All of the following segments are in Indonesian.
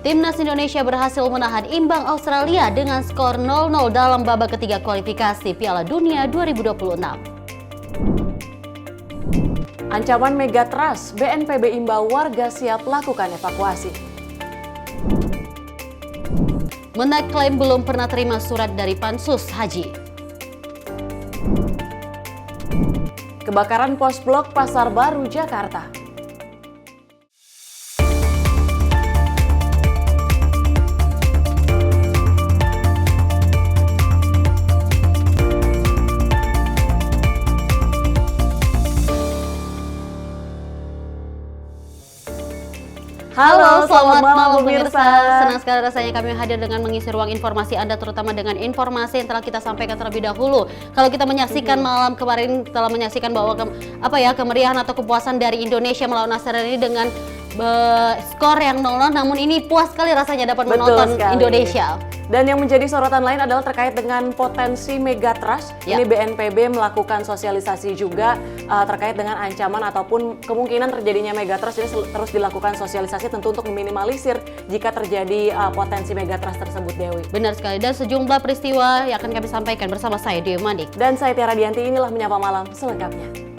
Timnas Indonesia berhasil menahan imbang Australia dengan skor 0-0 dalam babak ketiga kualifikasi Piala Dunia 2026. Ancaman megatrust, BNPB imbau warga siap lakukan evakuasi. Menak klaim belum pernah terima surat dari Pansus Haji. Kebakaran pos blok Pasar Baru, Jakarta. Halo, selamat malam pemirsa. Senang sekali rasanya kami hadir dengan mengisi ruang informasi Anda, terutama dengan informasi yang telah kita sampaikan terlebih dahulu. Kalau kita menyaksikan malam kemarin telah menyaksikan bahwa kemeriahan atau kepuasan dari Indonesia melawan Australia ini dengan skor yang 0-0, namun ini puas sekali rasanya dapat menonton Indonesia. Dan yang menjadi sorotan lain adalah terkait dengan potensi megatrust. Ini BNPB melakukan sosialisasi juga terkait dengan ancaman ataupun kemungkinan terjadinya megatrust. Jadi terus dilakukan sosialisasi tentu untuk meminimalisir jika terjadi potensi megatrust tersebut, Dewi. Benar sekali, dan sejumlah peristiwa yang akan kami sampaikan bersama saya, Dewi Mandik. Dan saya Tiara Dianti, inilah Menyapa Malam selengkapnya.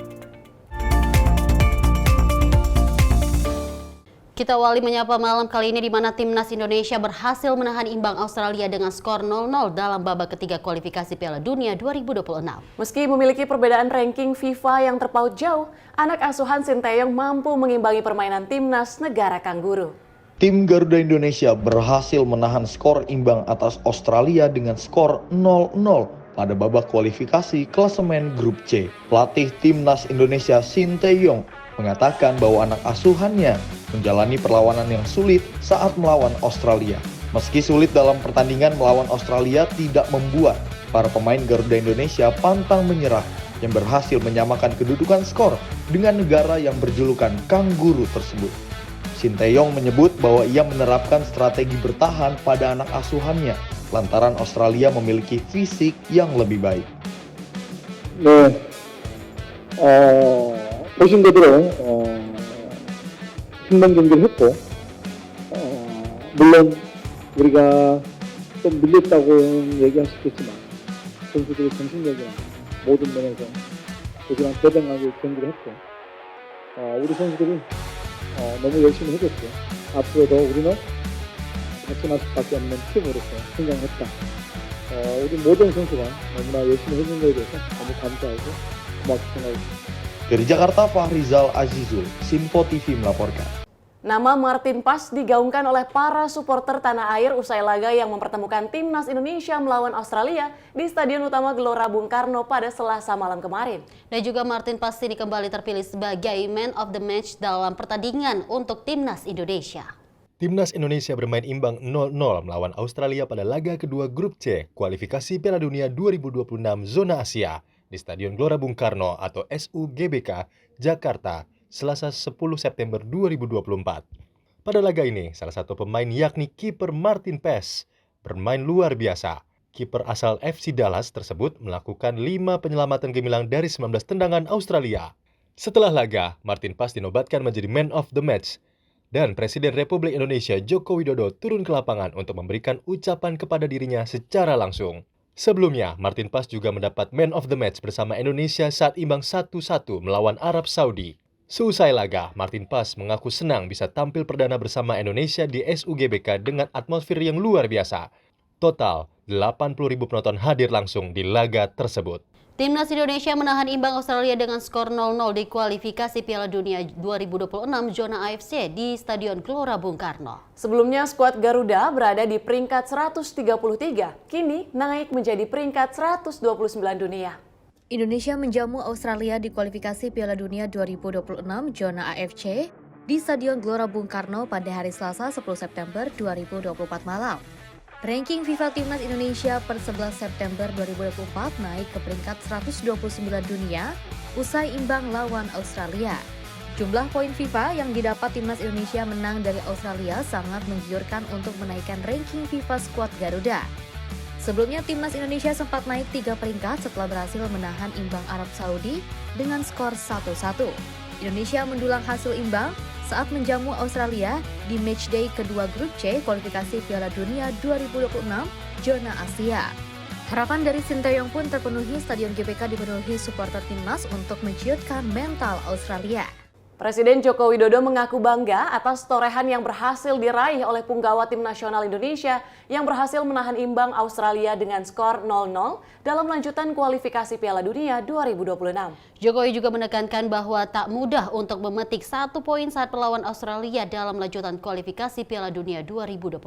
Kita awali Menyapa Malam kali ini di mana Timnas Indonesia berhasil menahan imbang Australia dengan skor 0-0 dalam babak ketiga kualifikasi Piala Dunia 2026. Meski memiliki perbedaan ranking FIFA yang terpaut jauh, anak asuhan Sinteyong mampu mengimbangi permainan timnas negara Kangguru. Tim Garuda Indonesia berhasil menahan skor imbang atas Australia dengan skor 0-0 pada babak kualifikasi klasemen Grup C. Pelatih Timnas Indonesia Sinteyong mengatakan bahwa anak asuhannya menjalani perlawanan yang sulit saat melawan Australia. Meski sulit dalam pertandingan melawan Australia tidak membuat para pemain Garuda Indonesia pantang menyerah yang berhasil menyamakan kedudukan skor dengan negara yang berjulukan Kangguru tersebut. Sinteyong menyebut bahwa ia menerapkan strategi bertahan pada anak asuhannya lantaran Australia memiliki fisik yang lebih baik. 보신 대로 흥만 경기를 했고 물론 우리가 좀 밀렸다고 얘기할 수 있겠지만 선수들의 정신력이나 모든 면에서 하지만 대등하게 경기를 했고 우리 선수들이 너무 열심히 해줬고 앞으로도 우리는 발전할 수밖에 없는 팀으로서 성장했다. 우리 모든 선수가 너무나 열심히 해준 것에 대해서 너무 감사하고 고맙게 생각합니다. Dari Jakarta, Fahrizal Azizul, Simpo TV melaporkan. Nama Martin Paes digaungkan oleh para supporter tanah air usai laga yang mempertemukan Timnas Indonesia melawan Australia di Stadion Utama Gelora Bung Karno pada Selasa malam kemarin. Dan juga Martin Paes ini kembali terpilih sebagai Man of the Match dalam pertandingan untuk Timnas Indonesia. Timnas Indonesia bermain imbang 0-0 melawan Australia pada laga kedua Grup C kualifikasi Piala Dunia 2026 Zona Asia di Stadion Gelora Bung Karno atau SUGBK, Jakarta, Selasa 10 September 2024. Pada laga ini, salah satu pemain yakni kiper Martin Paes bermain luar biasa. Kiper asal FC Dallas tersebut melakukan 5 penyelamatan gemilang dari 19 tendangan Australia. Setelah laga, Martin Paes dinobatkan menjadi Man of the Match dan Presiden Republik Indonesia Joko Widodo turun ke lapangan untuk memberikan ucapan kepada dirinya secara langsung. Sebelumnya, Martin Paes juga mendapat Man of the Match bersama Indonesia saat imbang 1-1 melawan Arab Saudi. Seusai laga, Martin Paes mengaku senang bisa tampil perdana bersama Indonesia di SUGBK dengan atmosfer yang luar biasa. Total, 80.000 penonton hadir langsung di laga tersebut. Timnas Indonesia menahan imbang Australia dengan skor 0-0 di kualifikasi Piala Dunia 2026 Zona AFC di Stadion Gelora Bung Karno. Sebelumnya skuad Garuda berada di peringkat 133, kini naik menjadi peringkat 129 dunia. Indonesia menjamu Australia di kualifikasi Piala Dunia 2026 Zona AFC di Stadion Gelora Bung Karno pada hari Selasa 10 September 2024 malam. Ranking FIFA Timnas Indonesia per 11 September 2024 naik ke peringkat 129 dunia usai imbang lawan Australia. Jumlah poin FIFA yang didapat Timnas Indonesia menang dari Australia sangat menggiurkan untuk menaikkan ranking FIFA skuad Garuda. Sebelumnya Timnas Indonesia sempat naik 3 peringkat setelah berhasil menahan imbang Arab Saudi dengan skor 1-1. Indonesia mendulang hasil imbang saat menjamu Australia di matchday kedua grup C kualifikasi Piala Dunia 2026 zona Asia. Harapan dari Sinteyong pun terpenuhi. Stadion GBK dipenuhi supporter timnas untuk menciutkan mental Australia. Presiden Joko Widodo mengaku bangga atas torehan yang berhasil diraih oleh punggawa tim nasional Indonesia yang berhasil menahan imbang Australia dengan skor 0-0 dalam lanjutan kualifikasi Piala Dunia 2026. Jokowi juga menekankan bahwa tak mudah untuk memetik 1 poin saat melawan Australia dalam lanjutan kualifikasi Piala Dunia 2026.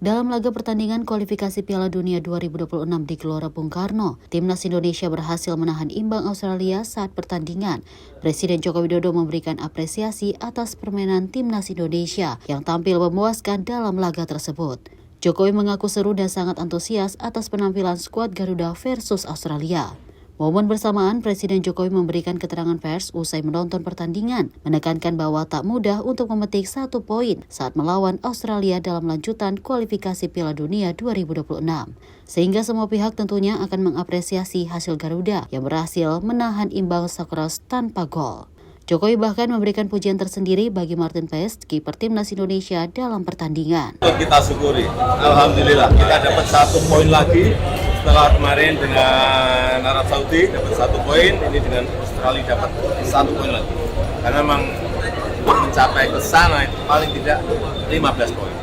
Dalam laga pertandingan kualifikasi Piala Dunia 2026 di Gelora Bung Karno, Timnas Indonesia berhasil menahan imbang Australia saat pertandingan. Presiden Joko Widodo memberikan apresiasi atas permainan Timnas Indonesia yang tampil memuaskan dalam laga tersebut. Jokowi mengaku seru dan sangat antusias atas penampilan skuad Garuda versus Australia. Momen bersamaan, Presiden Jokowi memberikan keterangan pers usai menonton pertandingan, menekankan bahwa tak mudah untuk memetik 1 poin saat melawan Australia dalam lanjutan kualifikasi Piala Dunia 2026. Sehingga semua pihak tentunya akan mengapresiasi hasil Garuda yang berhasil menahan imbang Sakros tanpa gol. Jokowi bahkan memberikan pujian tersendiri bagi Martin Paes, kiper Timnas Indonesia dalam pertandingan. Kita syukuri, alhamdulillah kita dapat 1 poin lagi setelah kemarin dengan Arab Saudi dapat 1 poin, ini dengan Australia dapat 1 poin lagi. Karena memang untuk mencapai ke sana itu paling tidak 15 poin.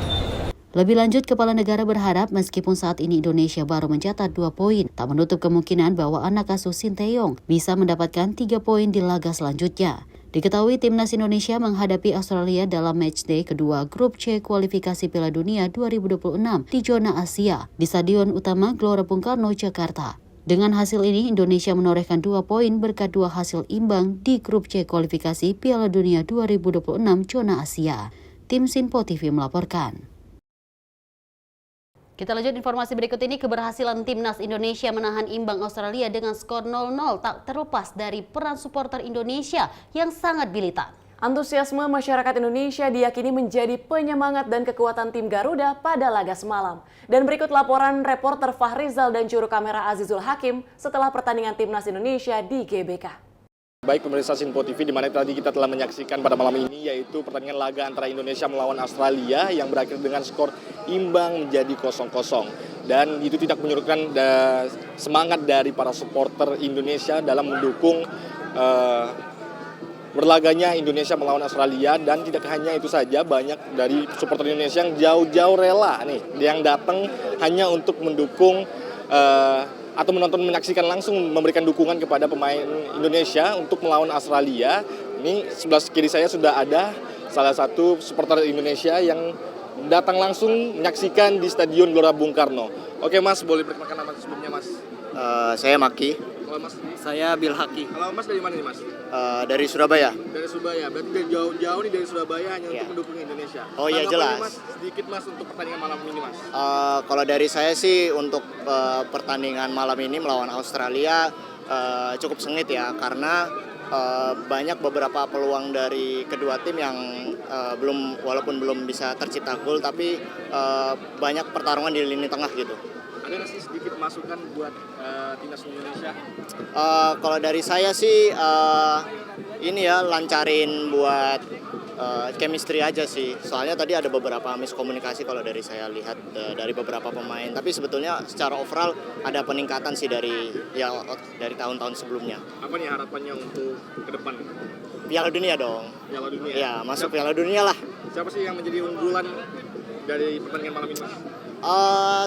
Lebih lanjut, Kepala Negara berharap meskipun saat ini Indonesia baru mencatat 2 poin, tak menutup kemungkinan bahwa anak asuh Sinteyong bisa mendapatkan 3 poin di laga selanjutnya. Diketahui Timnas Indonesia menghadapi Australia dalam matchday kedua grup C kualifikasi Piala Dunia 2026 di zona Asia di Stadion Utama Gelora Bung Karno, Jakarta. Dengan hasil ini, Indonesia menorehkan 2 poin berkat 2 hasil imbang di grup C kualifikasi Piala Dunia 2026 zona Asia. Tim Sinpo TV melaporkan. Kita lanjut informasi berikut ini. Keberhasilan Timnas Indonesia menahan imbang Australia dengan skor 0-0 tak terlepas dari peran supporter Indonesia yang sangat militan. Antusiasme masyarakat Indonesia diyakini menjadi penyemangat dan kekuatan tim Garuda pada laga semalam. Dan berikut laporan reporter Fahrizal dan juru kamera Azizul Hakim setelah pertandingan Timnas Indonesia di GBK. Baik pemirsa Sinpo TV, di mana tadi kita telah menyaksikan pada malam ini yaitu pertandingan laga antara Indonesia melawan Australia yang berakhir dengan skor imbang menjadi 0-0. Dan itu tidak menyurutkan semangat dari para supporter Indonesia dalam mendukung berlaganya Indonesia melawan Australia. Dan tidak hanya itu saja, banyak dari supporter Indonesia yang jauh-jauh rela nih yang datang hanya untuk mendukung atau menyaksikan langsung, memberikan dukungan kepada pemain Indonesia untuk melawan Australia. Ini sebelah kiri saya sudah ada salah satu supporter Indonesia yang datang langsung menyaksikan di Stadion Gelora Bung Karno. Oke Mas, boleh perkenalkan nama sebelumnya Mas? Saya Maki. Kalau Mas? Saya Bilhaki. Kalau Mas dari mana nih Mas? Dari Surabaya. Dari Surabaya, berarti dari jauh-jauh nih dari Surabaya hanya Iya. untuk mendukung Indonesia. Oh iya, jelas. Mas, sedikit Mas untuk pertandingan malam ini Mas. Kalau dari saya sih untuk pertandingan malam ini melawan Australia cukup sengit ya, karena banyak beberapa peluang dari kedua tim yang walaupun belum bisa tercipta gol, tapi banyak pertarungan di lini tengah gitu. Ada nggak sih sedikit masukan buat timnas Indonesia? Kalau dari saya sih ini ya, lancarin buat chemistry aja sih. Soalnya tadi ada beberapa miskomunikasi kalau dari saya lihat dari beberapa pemain. Tapi sebetulnya secara overall ada peningkatan sih dari tahun-tahun sebelumnya. Apa nih harapannya untuk ke depan? Piala Dunia dong. Piala Dunia? Ya, masuk Piala Dunia lah. Siapa sih yang menjadi unggulan dari pertandingan malam ini Mas?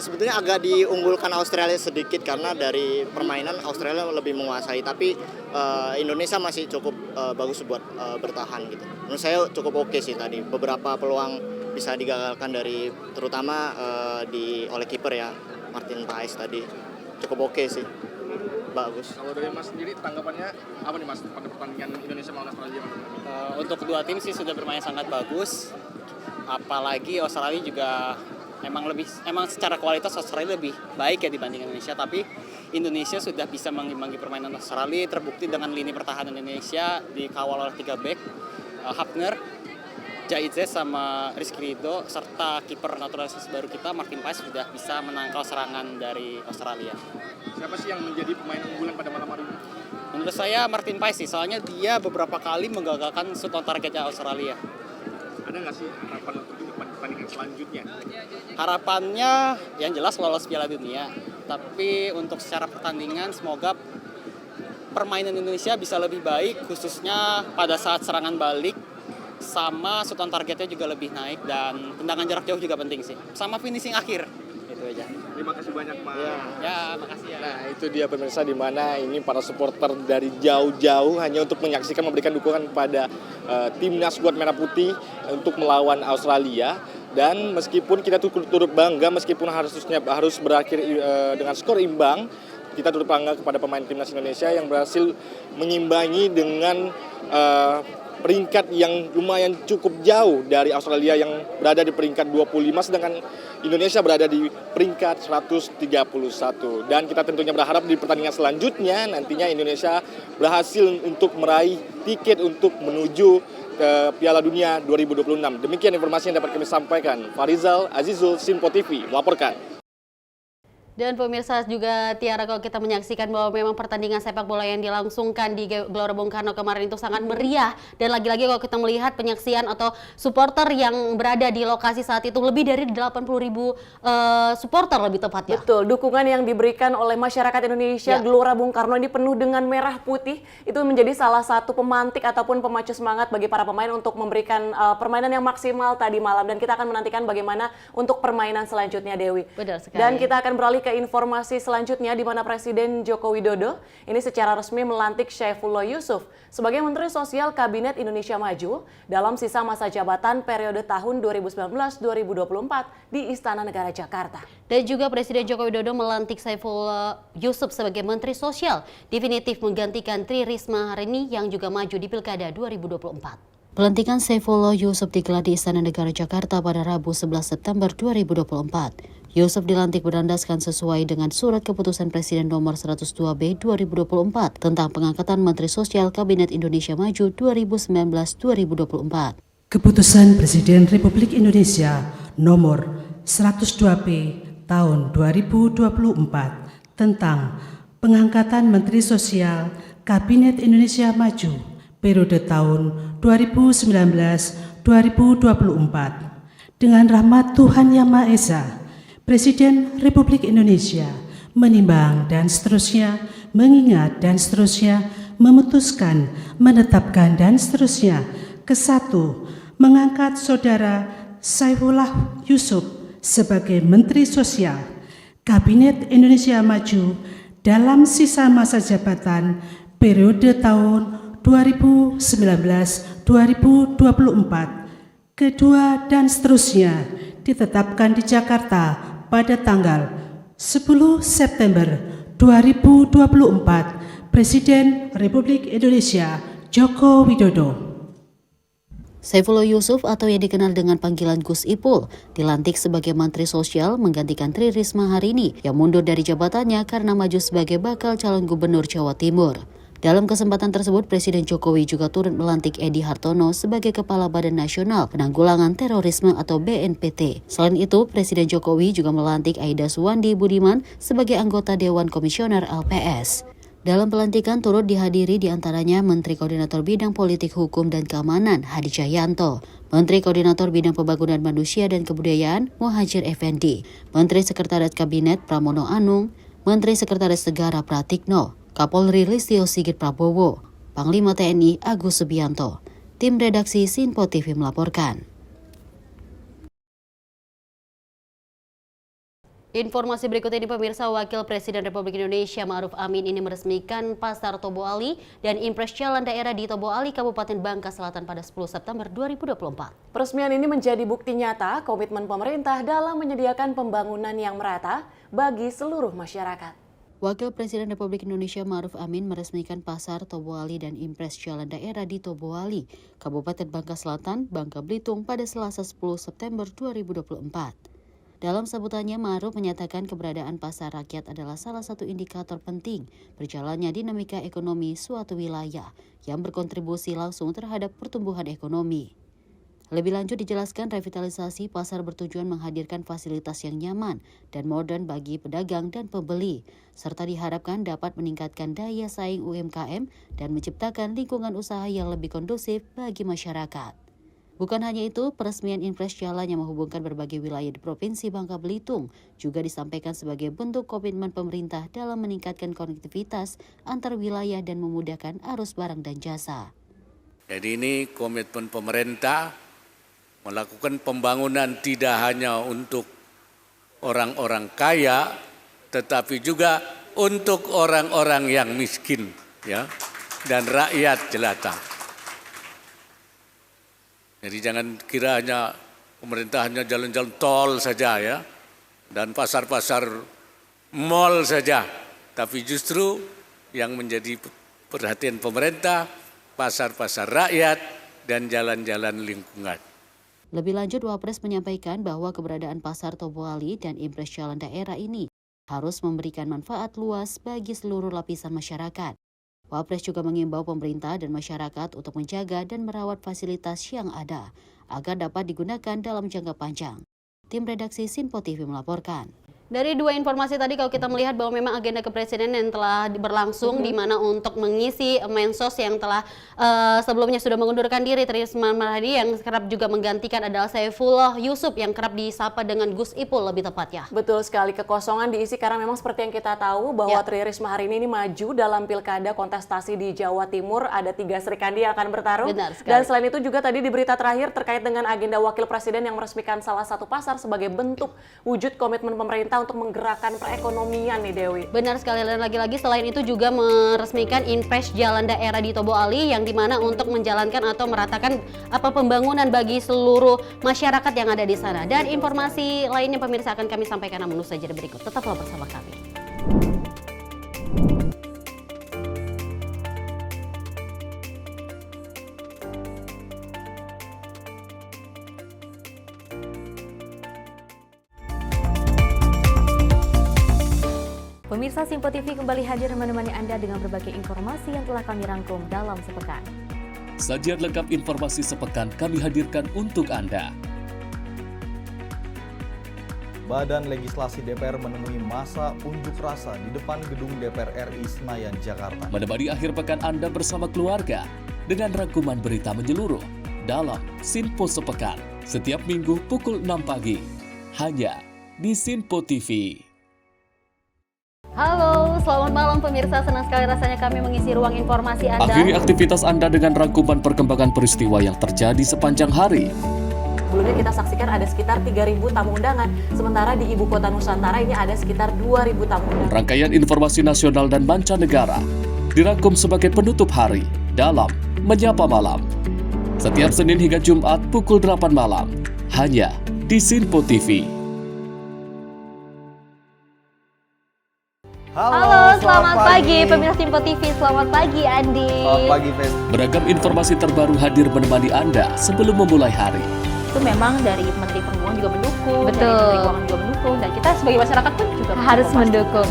Sebetulnya agak diunggulkan Australia sedikit karena dari permainan Australia lebih menguasai, tapi Indonesia masih cukup bagus buat bertahan gitu. Menurut saya cukup oke sih tadi. Beberapa peluang bisa digagalkan dari terutama oleh kiper ya, Martin Paes tadi. Cukup oke sih. Bagus. Kalau dari Mas sendiri tanggapannya apa nih Mas pada pertandingan Indonesia melawan Australia? Untuk kedua tim sih sudah bermain sangat bagus. Apalagi Australia juga emang secara kualitas Australia lebih baik ya dibanding Indonesia, tapi Indonesia sudah bisa mengimbangi permainan Australia, terbukti dengan lini pertahanan Indonesia dikawal oleh 3 bek, Hapner, Jaidze sama Rizky Ridho, serta kiper naturalisasi baru kita Martin Paes sudah bisa menangkal serangan dari Australia. Siapa sih yang menjadi pemain unggulan pada malam hari ini? Menurut saya Martin Paes sih, soalnya dia beberapa kali menggagalkan shoot on targetnya Australia. Ada nggak sih harapan untuk pertandingan selanjutnya? Harapannya yang jelas lolos Piala Dunia. Tapi untuk secara pertandingan semoga permainan Indonesia bisa lebih baik, khususnya pada saat serangan balik, sama shot on targetnya juga lebih naik, dan tendangan jarak jauh juga penting sih. Sama finishing akhir, itu aja. Terima kasih banyak, Mas. Ya, makasih ya. Nah, itu dia pemirsa, di mana ini para supporter dari jauh-jauh hanya untuk menyaksikan, memberikan dukungan kepada timnas skuad merah putih untuk melawan Australia. Dan meskipun kita turut bangga, meskipun harus berakhir dengan skor imbang, kita turut bangga kepada pemain timnas Indonesia yang berhasil menyimbangi dengan peringkat yang lumayan cukup jauh dari Australia yang berada di peringkat 25, sedangkan Indonesia berada di peringkat 131. Dan kita tentunya berharap di pertandingan selanjutnya nantinya Indonesia berhasil untuk meraih tiket untuk menuju ke Piala Dunia 2026. Demikian informasi yang dapat kami sampaikan. Farizal Azizul, Simpo TV melaporkan. Dan pemirsa juga Tiara, kalau kita menyaksikan bahwa memang pertandingan sepak bola yang dilangsungkan di Gelora Bung Karno kemarin itu sangat meriah, dan lagi-lagi kalau kita melihat penyaksian atau supporter yang berada di lokasi saat itu lebih dari 80.000 supporter lebih tepatnya. Betul, dukungan yang diberikan oleh masyarakat Indonesia Gelora Bung Karno ini penuh dengan merah putih, itu menjadi salah satu pemantik ataupun pemacu semangat bagi para pemain untuk memberikan permainan yang maksimal tadi malam, dan kita akan menantikan bagaimana untuk permainan selanjutnya, Dewi. Benar sekali. Dan kita akan beralih ke informasi selanjutnya, di mana Presiden Joko Widodo ini secara resmi melantik Syaifullah Yusuf sebagai Menteri Sosial Kabinet Indonesia Maju dalam sisa masa jabatan periode tahun 2019-2024 di Istana Negara Jakarta. Dan juga Presiden Joko Widodo melantik Syaifullah Yusuf sebagai Menteri Sosial, definitif menggantikan Tri Risma hari ini yang juga maju di Pilkada 2024. Pelantikan Syaifullah Yusuf digelar di Istana Negara Jakarta pada Rabu 11 September 2024. Yusuf dilantik berdasarkan sesuai dengan Surat Keputusan Presiden Nomor 102B 2024 tentang pengangkatan Menteri Sosial Kabinet Indonesia Maju 2019-2024. Keputusan Presiden Republik Indonesia Nomor 102B Tahun 2024 tentang pengangkatan Menteri Sosial Kabinet Indonesia Maju periode tahun 2019-2024. Dengan rahmat Tuhan Yang Maha Esa, Presiden Republik Indonesia menimbang dan seterusnya, mengingat dan seterusnya, memutuskan, menetapkan dan seterusnya. Kesatu, mengangkat Saudara Syaifullah Yusuf sebagai Menteri Sosial Kabinet Indonesia Maju dalam sisa masa jabatan periode tahun 2019-2024. Kedua dan seterusnya ditetapkan di Jakarta pada tanggal 10 September 2024, Presiden Republik Indonesia Joko Widodo. Syaifullah Yusuf atau yang dikenal dengan panggilan Gus Ipul dilantik sebagai Menteri Sosial menggantikan Tri Risma hari ini yang mundur dari jabatannya karena maju sebagai bakal calon Gubernur Jawa Timur. Dalam kesempatan tersebut, Presiden Jokowi juga turut melantik Edi Hartono sebagai Kepala Badan Nasional Penanggulangan Terorisme atau BNPT. Selain itu, Presiden Jokowi juga melantik Aida Suwandi Budiman sebagai anggota Dewan Komisioner LPS. Dalam pelantikan turut dihadiri diantaranya Menteri Koordinator Bidang Politik Hukum dan Keamanan Hadi Cahyanto, Menteri Koordinator Bidang Pembangunan Manusia dan Kebudayaan Muhadjir Effendi, Menteri Sekretaris Kabinet Pramono Anung, Menteri Sekretaris Negara Pratikno, Kapolri Listio Sigit Prabowo, Panglima TNI Agus Subianto. Tim redaksi Sinpo TV melaporkan. Informasi berikut ini pemirsa, Wakil Presiden Republik Indonesia Ma'ruf Amin ini meresmikan Pasar Tobo Ali dan Impres Jalan Daerah di Tobo Ali, Kabupaten Bangka Selatan pada 10 September 2024. Peresmian ini menjadi bukti nyata komitmen pemerintah dalam menyediakan pembangunan yang merata bagi seluruh masyarakat. Wakil Presiden Republik Indonesia Ma'ruf Amin meresmikan Pasar Tobo Ali dan Impres Jalan Daerah di Tobo Ali, Kabupaten Bangka Selatan, Bangka Belitung pada Selasa 10 September 2024. Dalam sambutannya, Ma'ruf menyatakan keberadaan pasar rakyat adalah salah satu indikator penting berjalannya dinamika ekonomi suatu wilayah yang berkontribusi langsung terhadap pertumbuhan ekonomi. Lebih lanjut dijelaskan, revitalisasi pasar bertujuan menghadirkan fasilitas yang nyaman dan modern bagi pedagang dan pembeli, serta diharapkan dapat meningkatkan daya saing UMKM dan menciptakan lingkungan usaha yang lebih kondusif bagi masyarakat. Bukan hanya itu, peresmian Impres Jalan yang menghubungkan berbagai wilayah di Provinsi Bangka Belitung juga disampaikan sebagai bentuk komitmen pemerintah dalam meningkatkan konektivitas antar wilayah dan memudahkan arus barang dan jasa. Jadi ini komitmen pemerintah melakukan pembangunan tidak hanya untuk orang-orang kaya, tetapi juga untuk orang-orang yang miskin, ya, dan rakyat jelata. Jadi jangan kira hanya pemerintah hanya jalan-jalan tol saja, ya, dan pasar-pasar mal saja, tapi justru yang menjadi perhatian pemerintah pasar-pasar rakyat dan jalan-jalan lingkungan. Lebih lanjut, Wapres menyampaikan bahwa keberadaan Pasar Tobuali dan Impres Jalan daerah ini harus memberikan manfaat luas bagi seluruh lapisan masyarakat. Wapres juga mengimbau pemerintah dan masyarakat untuk menjaga dan merawat fasilitas yang ada agar dapat digunakan dalam jangka panjang. Tim redaksi Sinpo TV melaporkan. Dari dua informasi tadi, kalau kita melihat bahwa memang agenda kepresidenan yang telah berlangsung di mana untuk mengisi Mensos yang telah sebelumnya sudah mengundurkan diri, Tri Risma Marsudi, yang kerap juga menggantikan adalah Saifullah Yusuf yang kerap disapa dengan Gus Ipul lebih tepatnya. Betul sekali, kekosongan diisi karena memang seperti yang kita tahu bahwa Tri Risma hari ini maju dalam pilkada kontestasi di Jawa Timur. Ada 3 Serikandi yang akan bertarung. Dan selain itu juga tadi di berita terakhir terkait dengan agenda wakil presiden yang meresmikan salah satu pasar sebagai bentuk wujud komitmen pemerintah untuk menggerakkan perekonomian nih, Dewi. Benar sekali, dan lagi-lagi selain itu juga meresmikan Impres Jalan daerah di Tobuali yang dimana untuk menjalankan atau meratakan pembangunan bagi seluruh masyarakat yang ada di sana. Dan informasi lainnya pemirsa akan kami sampaikan namun usai jeda berikut. Tetaplah bersama kami. Pemirsa Sinpo TV kembali hadir menemani Anda dengan berbagai informasi yang telah kami rangkum dalam sepekan. Sajian lengkap informasi sepekan kami hadirkan untuk Anda. Badan Legislasi DPR menemui masa unjuk rasa di depan gedung DPR RI Senayan, Jakarta. Menemani akhir pekan Anda bersama keluarga dengan rangkuman berita menyeluruh dalam Sinpo Sepekan setiap minggu pukul 6 pagi hanya di Sinpo TV. Halo, selamat malam pemirsa. Senang sekali rasanya kami mengisi ruang informasi Anda. Akhiri aktivitas Anda dengan rangkuman perkembangan peristiwa yang terjadi sepanjang hari. Sebelumnya kita saksikan ada sekitar 3.000 tamu undangan, sementara di Ibu Kota Nusantara ini ada sekitar 2.000 tamu undangan. Rangkaian informasi nasional dan mancanegara dirangkum sebagai penutup hari dalam Menyapa Malam. Setiap Senin hingga Jumat pukul 8 malam, hanya di Sinpo TV. Halo, selamat pagi pemirsa Sinpo TV. Selamat pagi Andi. Selamat pagi, Fen. Beragam informasi terbaru hadir menemani Anda sebelum memulai hari. Itu memang dari Menteri Perhubungan juga mendukung, Betul. dari Menteri Keuangan juga mendukung, dan kita sebagai masyarakat pun juga Harus mendukung.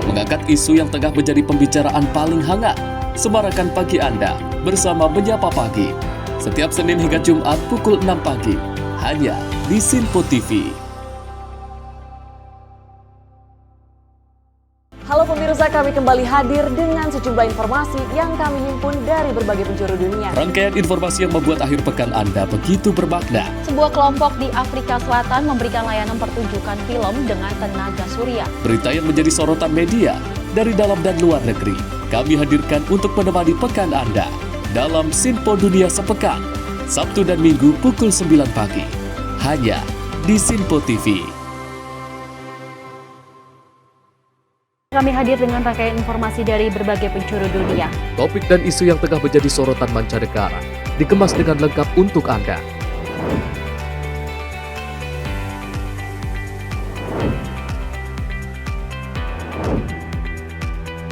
Mengangkat isu yang tengah menjadi pembicaraan paling hangat. Semarakan pagi Anda bersama Menyapa Pagi. Setiap Senin hingga Jumat pukul 6 pagi hanya di Sinpo TV. Halo pemirsa, kami kembali hadir dengan sejumlah informasi yang kami himpun dari berbagai penjuru dunia. Rangkaian informasi yang membuat akhir pekan Anda begitu bermakna. Sebuah kelompok di Afrika Selatan memberikan layanan pertunjukan film dengan tenaga surya. Berita yang menjadi sorotan media dari dalam dan luar negeri kami hadirkan untuk menemani pekan Anda dalam Sinpo Dunia Sepekan, Sabtu dan Minggu pukul 9 pagi hanya di Sinpo TV. Kami hadir dengan rangkaian informasi dari berbagai penjuru dunia. Topik dan isu yang tengah menjadi sorotan mancanegara dikemas dengan lengkap untuk Anda.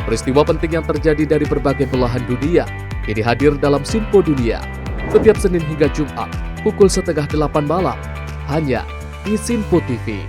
Peristiwa penting yang terjadi dari berbagai belahan dunia ini hadir dalam Sinpo Dunia setiap Senin hingga Jumat pukul 7:30 malam hanya di Sinpo TV.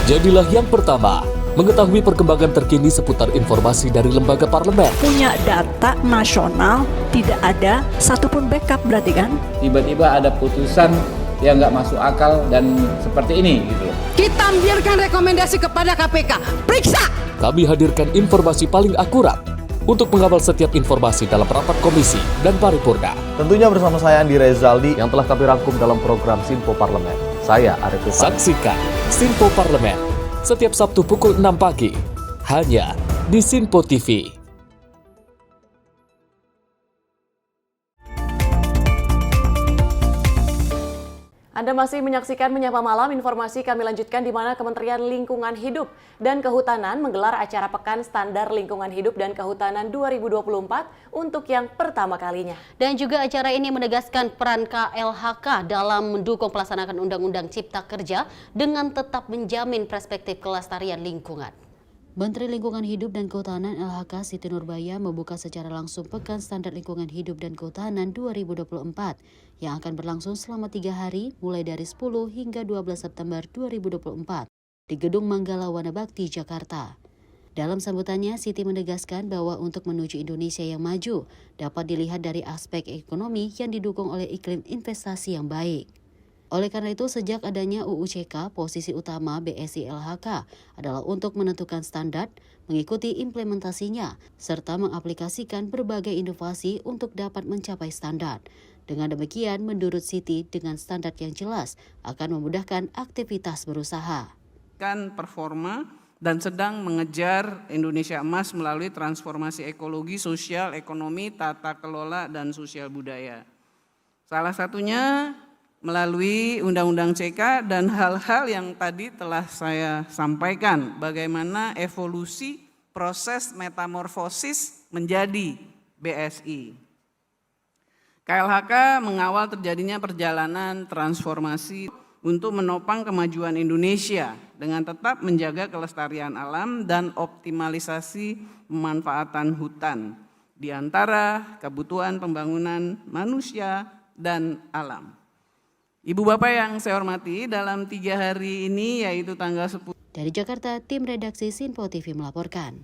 Jadilah yang pertama mengetahui perkembangan terkini seputar informasi dari lembaga parlemen. Punya data nasional, tidak ada satupun backup berarti kan? Tiba-tiba ada putusan yang nggak masuk akal dan seperti ini gitu. Kita biarkan rekomendasi kepada KPK, periksa! Kami hadirkan informasi paling akurat untuk mengawal setiap informasi dalam rapat komisi dan paripurna. Tentunya bersama saya Andi Rezaldi yang telah kami rangkum dalam program Sinpo Parlemen. Saya Arif Rifani. Saksikan Sinpo Parlemen setiap Sabtu pukul 6 pagi hanya di Sinpo TV. Anda masih menyaksikan Menyapa Malam, informasi kami lanjutkan di mana Kementerian Lingkungan Hidup dan Kehutanan menggelar acara Pekan Standar Lingkungan Hidup dan Kehutanan 2024 untuk yang pertama kalinya. Dan juga acara ini menegaskan peran KLHK dalam mendukung pelaksanaan Undang-Undang Cipta Kerja dengan tetap menjamin perspektif kelestarian lingkungan. Menteri Lingkungan Hidup dan Kehutanan LHK Siti Nurbaya membuka secara langsung Pekan Standar Lingkungan Hidup dan Kehutanan 2024 yang akan berlangsung selama 3 hari mulai dari 10 hingga 12 September 2024 di Gedung Manggala Wana Bakti, Jakarta. Dalam sambutannya, Siti menegaskan bahwa untuk menuju Indonesia yang maju dapat dilihat dari aspek ekonomi yang didukung oleh iklim investasi yang baik. Oleh karena itu, sejak adanya UU-CK, posisi utama BSI LHK adalah untuk menentukan standar, mengikuti implementasinya, serta mengaplikasikan berbagai inovasi untuk dapat mencapai standar. Dengan demikian, menurut Siti, dengan standar yang jelas akan memudahkan aktivitas berusaha. Kan performa dan sedang mengejar Indonesia Emas melalui transformasi ekologi, sosial, ekonomi, tata kelola, dan sosial budaya. Salah satunya melalui Undang-Undang CK dan hal-hal yang tadi telah saya sampaikan, bagaimana evolusi proses metamorfosis menjadi BSI. KLHK mengawal terjadinya perjalanan transformasi untuk menopang kemajuan Indonesia dengan tetap menjaga kelestarian alam dan optimalisasi pemanfaatan hutan di antara kebutuhan pembangunan manusia dan alam. Ibu Bapak yang saya hormati, dalam 3 hari ini yaitu tanggal 10. Dari Jakarta, tim redaksi Sinpo TV melaporkan.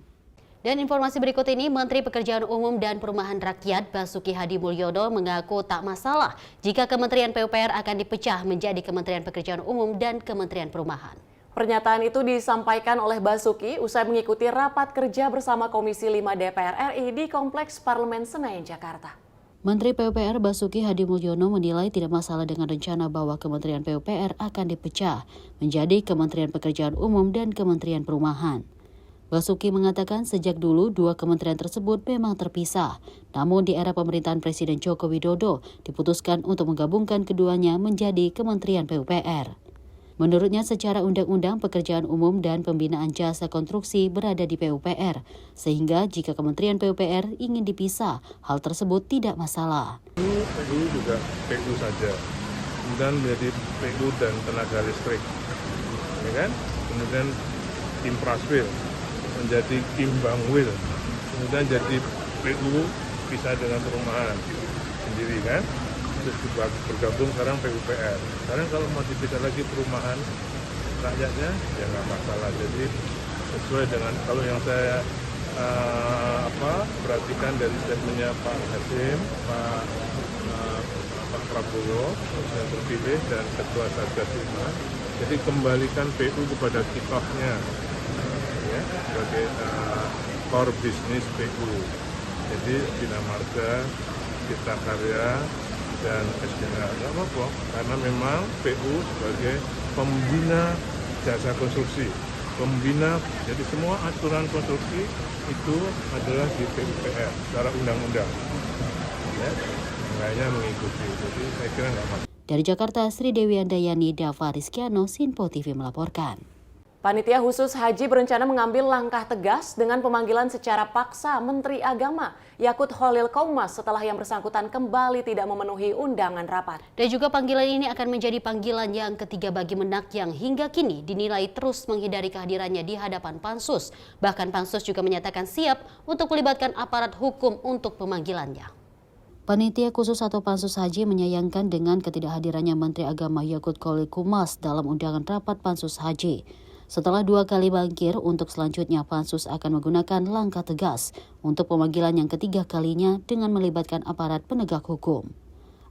Dan informasi berikut ini, Menteri Pekerjaan Umum dan Perumahan Rakyat Basuki Hadi Mulyono mengaku tak masalah jika Kementerian PUPR akan dipecah menjadi Kementerian Pekerjaan Umum dan Kementerian Perumahan. Pernyataan itu disampaikan oleh Basuki usai mengikuti rapat kerja bersama Komisi 5 DPR RI di Kompleks Parlemen Senayan, Jakarta. Menteri PUPR Basuki Hadi Mulyono menilai tidak masalah dengan rencana bahwa Kementerian PUPR akan dipecah menjadi Kementerian Pekerjaan Umum dan Kementerian Perumahan. Basuki mengatakan sejak dulu 2 kementerian tersebut memang terpisah, namun di era pemerintahan Presiden Joko Widodo diputuskan untuk menggabungkan keduanya menjadi Kementerian PUPR. Menurutnya secara undang-undang pekerjaan umum dan pembinaan jasa konstruksi berada di PUPR, sehingga jika Kementerian PUPR ingin dipisah, hal tersebut tidak masalah. PU juga PU saja, kemudian menjadi PU dan tenaga listrik, ya kan? Kemudian Impraswil menjadi Imbangwil, kemudian jadi PU pisah dengan perumahan sendiri kan? Terus bergabung sekarang PUPR. Sekarang kalau mau dipisah lagi perumahan rakyatnya ya nggak masalah. Jadi sesuai dengan kalau yang saya perhatikan dari statementnya Pak Hasim, Pak Prabowo yang terpilih dan Ketua Satgas 5. Jadi kembalikan PU kepada kitohnya, ya, sebagai core business PU. Jadi Bina Marga, Cipta Karya, dan SDA nggak apa-apa, karena memang PU sebagai pembina jasa konstruksi, pembina, jadi semua aturan konstruksi itu adalah di PUPR secara undang-undang, ya, makanya mengikuti. Jadi saya kira nggak masalah. Dari Jakarta, Sri Dewi Andayani, Dava Rizkiano, Sinpo TV melaporkan. Panitia khusus haji berencana mengambil langkah tegas dengan pemanggilan secara paksa Menteri Agama Yakut Khalil Qaumas setelah yang bersangkutan kembali tidak memenuhi undangan rapat. Dan juga panggilan ini akan menjadi panggilan yang ketiga bagi Menak yang hingga kini dinilai terus menghindari kehadirannya di hadapan Pansus. Bahkan Pansus juga menyatakan siap untuk melibatkan aparat hukum untuk pemanggilannya. Panitia khusus atau Pansus Haji menyayangkan dengan ketidakhadirannya Menteri Agama Yakut Khalil Qaumas dalam undangan rapat Pansus Haji. Setelah 2 kali mangkir, untuk selanjutnya Pansus akan menggunakan langkah tegas untuk pemanggilan yang ketiga kalinya dengan melibatkan aparat penegak hukum.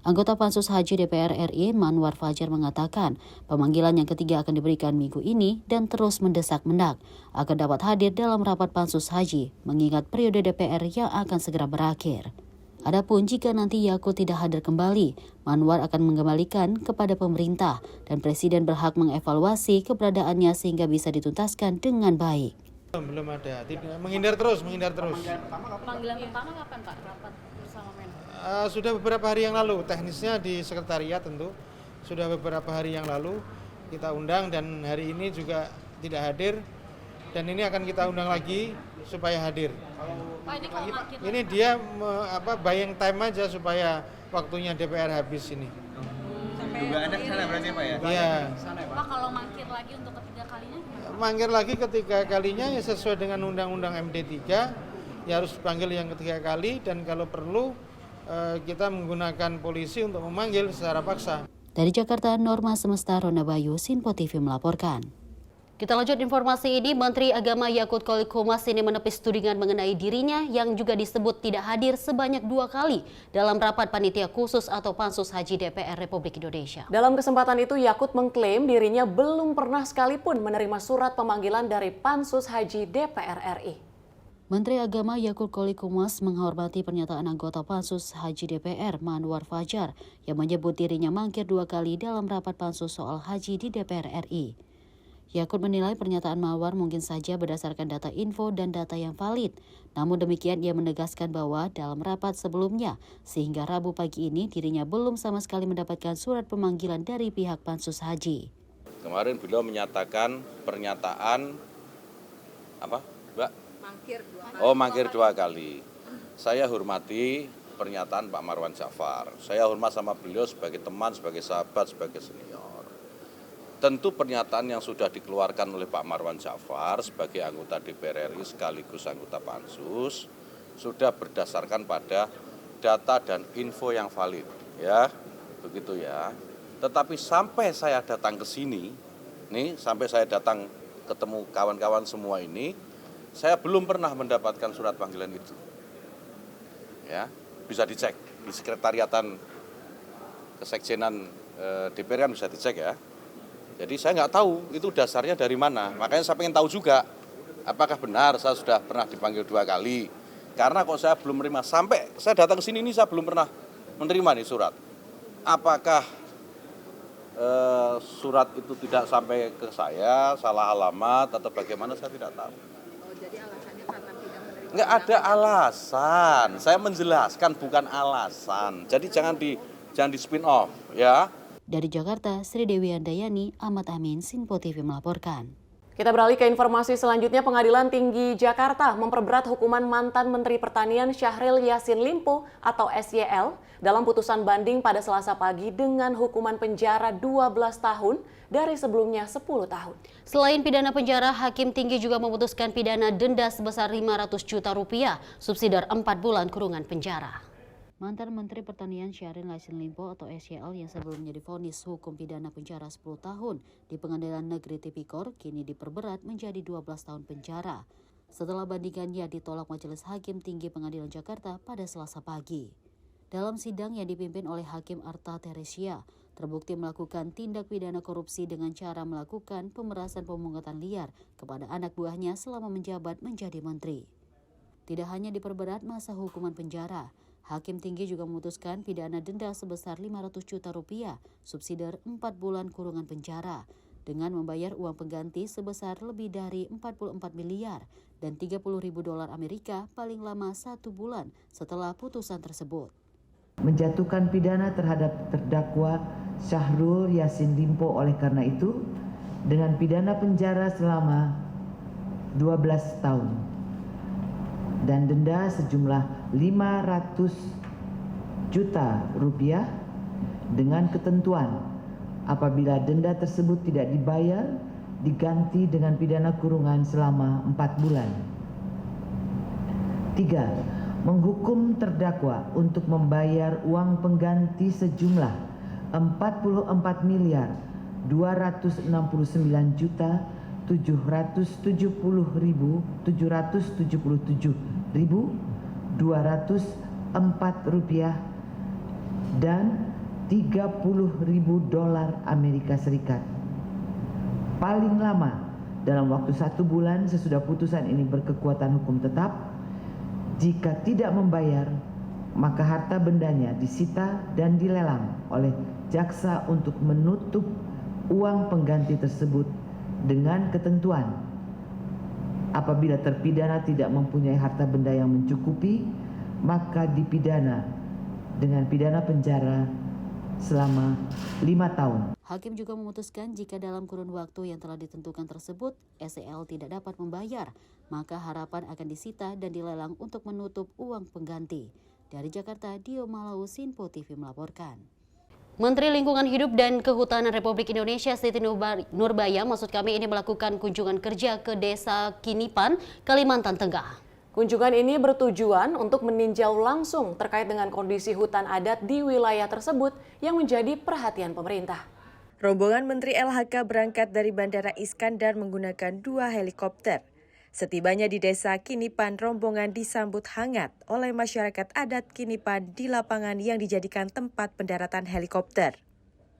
Anggota Pansus Haji DPR RI Manwar Fajar mengatakan pemanggilan yang ketiga akan diberikan minggu ini dan terus mendesak Mendak agar dapat hadir dalam rapat Pansus Haji mengingat periode DPR yang akan segera berakhir. Adapun jika nanti Yakut tidak hadir kembali, Manwar akan mengembalikan kepada pemerintah dan Presiden berhak mengevaluasi keberadaannya sehingga bisa dituntaskan dengan baik. Belum ada, menghindar terus. Panggilan pertama kapan Pak rapat bersama Mendak? Sudah beberapa hari yang lalu, teknisnya di sekretariat tentu. Sudah beberapa hari yang lalu kita undang dan hari ini juga tidak hadir. Dan ini akan kita undang lagi supaya hadir. Pak, ini dia buying time aja supaya waktunya DPR habis ini. Dugaannya ke sana berarti Pak ya? Iya. Pak, kalau mangkir lagi untuk ketiga kalinya? Mangkir lagi ketiga kalinya ya sesuai dengan Undang-Undang MD3 ya harus dipanggil yang ketiga kali dan kalau perlu kita menggunakan polisi untuk memanggil secara paksa. Dari Jakarta, Norma Semesta Ronda Bayu, Sinpo TV melaporkan. Kita lanjut informasi ini, Menteri Agama Yakut Kolil Qomas ini menepis tudingan mengenai dirinya yang juga disebut tidak hadir sebanyak 2 kali dalam rapat panitia khusus atau Pansus Haji DPR Republik Indonesia. Dalam kesempatan itu, Yakut mengklaim dirinya belum pernah sekalipun menerima surat pemanggilan dari Pansus Haji DPR RI. Menteri Agama Yakut Kolil Qomas menghormati pernyataan anggota Pansus Haji DPR Manwar Fajar yang menyebut dirinya mangkir 2 kali dalam rapat Pansus soal haji di DPR RI. Yakut menilai pernyataan Manwar mungkin saja berdasarkan data info dan data yang valid. Namun demikian ia menegaskan bahwa dalam rapat sebelumnya sehingga Rabu pagi ini dirinya belum sama sekali mendapatkan surat pemanggilan dari pihak Pansus Haji. Kemarin beliau menyatakan pernyataan apa, Mbak? Mangkir 2 kali. Saya hormati pernyataan Pak Marwan Jafar. Saya hormat sama beliau sebagai teman, sebagai sahabat, sebagai senior. Tentu pernyataan yang sudah dikeluarkan oleh Pak Marwan Jafar sebagai anggota DPR RI sekaligus anggota Pansus sudah berdasarkan pada data dan info yang valid, ya, begitu ya. Tetapi sampai saya datang ke sini, sampai saya datang ketemu kawan-kawan semua ini, saya belum pernah mendapatkan surat panggilan itu. Ya, bisa dicek di sekretariatan kesekjenan DPR kan bisa dicek ya. Jadi saya nggak tahu itu dasarnya dari mana. Makanya saya pengen tahu juga apakah benar saya sudah pernah dipanggil 2 kali. Karena kok saya belum menerima sampai saya datang ke sini ini saya belum pernah menerima nih surat. Apakah surat itu tidak sampai ke saya, salah alamat atau bagaimana saya tidak tahu. Jadi alasannya karena tidak menerima. Nggak ada alasan. Saya menjelaskan bukan alasan. Jadi jangan di spin off ya. Dari Jakarta, Sri Dewi Andayani, Ahmad Amin, Sinpo TV melaporkan. Kita beralih ke informasi selanjutnya. Pengadilan Tinggi Jakarta memperberat hukuman mantan Menteri Pertanian Syahril Yassin Limpo atau SYL dalam putusan banding pada Selasa pagi dengan hukuman penjara 12 tahun dari sebelumnya 10 tahun. Selain pidana penjara, Hakim Tinggi juga memutuskan pidana denda sebesar 500 juta rupiah, subsidiar 4 bulan kurungan penjara. Mantan Menteri Pertanian Syahril Yassin Limpo atau SYL yang sebelumnya divonis hukum pidana penjara 10 tahun di Pengadilan Negeri Tipikor kini diperberat menjadi 12 tahun penjara setelah bandingannya ditolak Majelis Hakim Tinggi Pengadilan Jakarta pada Selasa pagi. Dalam sidang yang dipimpin oleh Hakim Arta Teresia, terbukti melakukan tindak pidana korupsi dengan cara melakukan pemerasan pemungutan liar kepada anak buahnya selama menjabat menjadi menteri. Tidak hanya diperberat masa hukuman penjara, Hakim Tinggi juga memutuskan pidana denda sebesar 500 juta rupiah, subsidiar 4 bulan kurungan penjara, dengan membayar uang pengganti sebesar lebih dari 44 miliar dan 30.000 dolar Amerika paling lama 1 bulan setelah putusan tersebut. Menjatuhkan pidana terhadap terdakwa Syahrul Yassin Limpo oleh karena itu, dengan pidana penjara selama 12 tahun. Dan denda sejumlah 500 juta rupiah dengan ketentuan apabila denda tersebut tidak dibayar diganti dengan pidana kurungan selama 4 bulan. 3. Menghukum terdakwa untuk membayar uang pengganti sejumlah 44 miliar 269 juta 770.777.204 rupiah dan $30.000 Amerika Serikat. Paling lama dalam waktu 1 bulan sesudah putusan ini berkekuatan hukum tetap, jika tidak membayar, maka harta bendanya disita dan dilelang oleh jaksa untuk menutup uang pengganti tersebut dengan ketentuan. Apabila terpidana tidak mempunyai harta benda yang mencukupi, maka dipidana dengan pidana penjara selama 5 tahun. Hakim juga memutuskan jika dalam kurun waktu yang telah ditentukan tersebut, SEL tidak dapat membayar, maka harapan akan disita dan dilelang untuk menutup uang pengganti. Dari Jakarta, Dio Malau, Sinpo TV melaporkan. Menteri Lingkungan Hidup dan Kehutanan Republik Indonesia Siti Nurbaya ini melakukan kunjungan kerja ke Desa Kinipan, Kalimantan Tengah. Kunjungan ini bertujuan untuk meninjau langsung terkait dengan kondisi hutan adat di wilayah tersebut yang menjadi perhatian pemerintah. Rombongan Menteri LHK berangkat dari Bandara Iskandar menggunakan 2 helikopter. Setibanya di Desa Kinipan, rombongan disambut hangat oleh masyarakat adat Kinipan di lapangan yang dijadikan tempat pendaratan helikopter.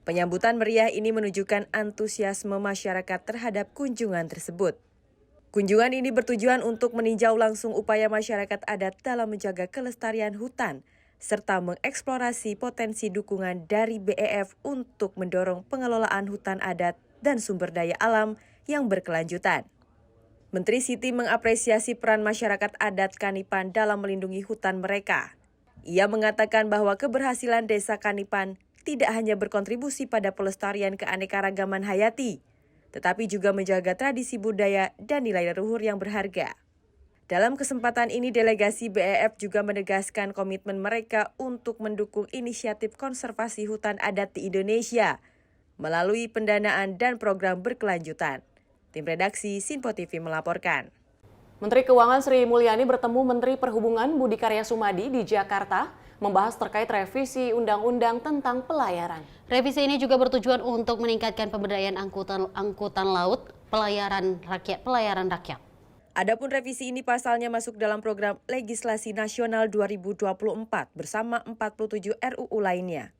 Penyambutan meriah ini menunjukkan antusiasme masyarakat terhadap kunjungan tersebut. Kunjungan ini bertujuan untuk meninjau langsung upaya masyarakat adat dalam menjaga kelestarian hutan, serta mengeksplorasi potensi dukungan dari BEF untuk mendorong pengelolaan hutan adat dan sumber daya alam yang berkelanjutan. Menteri Siti mengapresiasi peran masyarakat adat Kanipan dalam melindungi hutan mereka. Ia mengatakan bahwa keberhasilan Desa Kanipan tidak hanya berkontribusi pada pelestarian keanekaragaman hayati, tetapi juga menjaga tradisi budaya dan nilai leluhur yang berharga. Dalam kesempatan ini, delegasi BEF juga menegaskan komitmen mereka untuk mendukung inisiatif konservasi hutan adat di Indonesia melalui pendanaan dan program berkelanjutan. Tim redaksi Sinpo TV melaporkan. Menteri Keuangan Sri Mulyani bertemu Menteri Perhubungan Budi Karya Sumadi di Jakarta membahas terkait revisi Undang-Undang tentang pelayaran. Revisi ini juga bertujuan untuk meningkatkan pemberdayaan angkutan laut, pelayaran rakyat. Adapun revisi ini pasalnya masuk dalam program legislasi nasional 2024 bersama 47 RUU lainnya.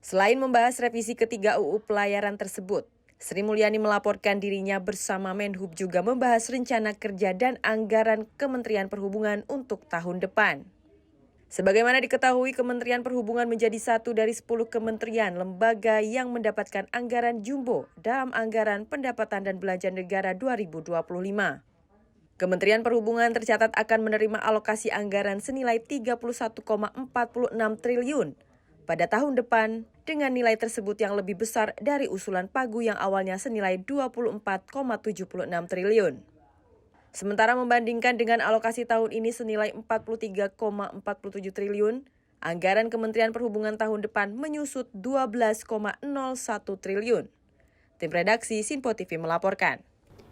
Selain membahas revisi ketiga UU pelayaran tersebut, Sri Mulyani melaporkan dirinya bersama Menhub juga membahas rencana kerja dan anggaran Kementerian Perhubungan untuk tahun depan. Sebagaimana diketahui, Kementerian Perhubungan menjadi satu dari 10 kementerian lembaga yang mendapatkan anggaran jumbo dalam anggaran pendapatan dan belanja negara 2025. Kementerian Perhubungan tercatat akan menerima alokasi anggaran senilai 31,46 triliun pada tahun depan, dengan nilai tersebut yang lebih besar dari usulan Pagu yang awalnya senilai 24,76 triliun. Sementara membandingkan dengan alokasi tahun ini senilai 43,47 triliun, anggaran Kementerian Perhubungan tahun depan menyusut 12,01 triliun. Tim redaksi Sinpo TV melaporkan.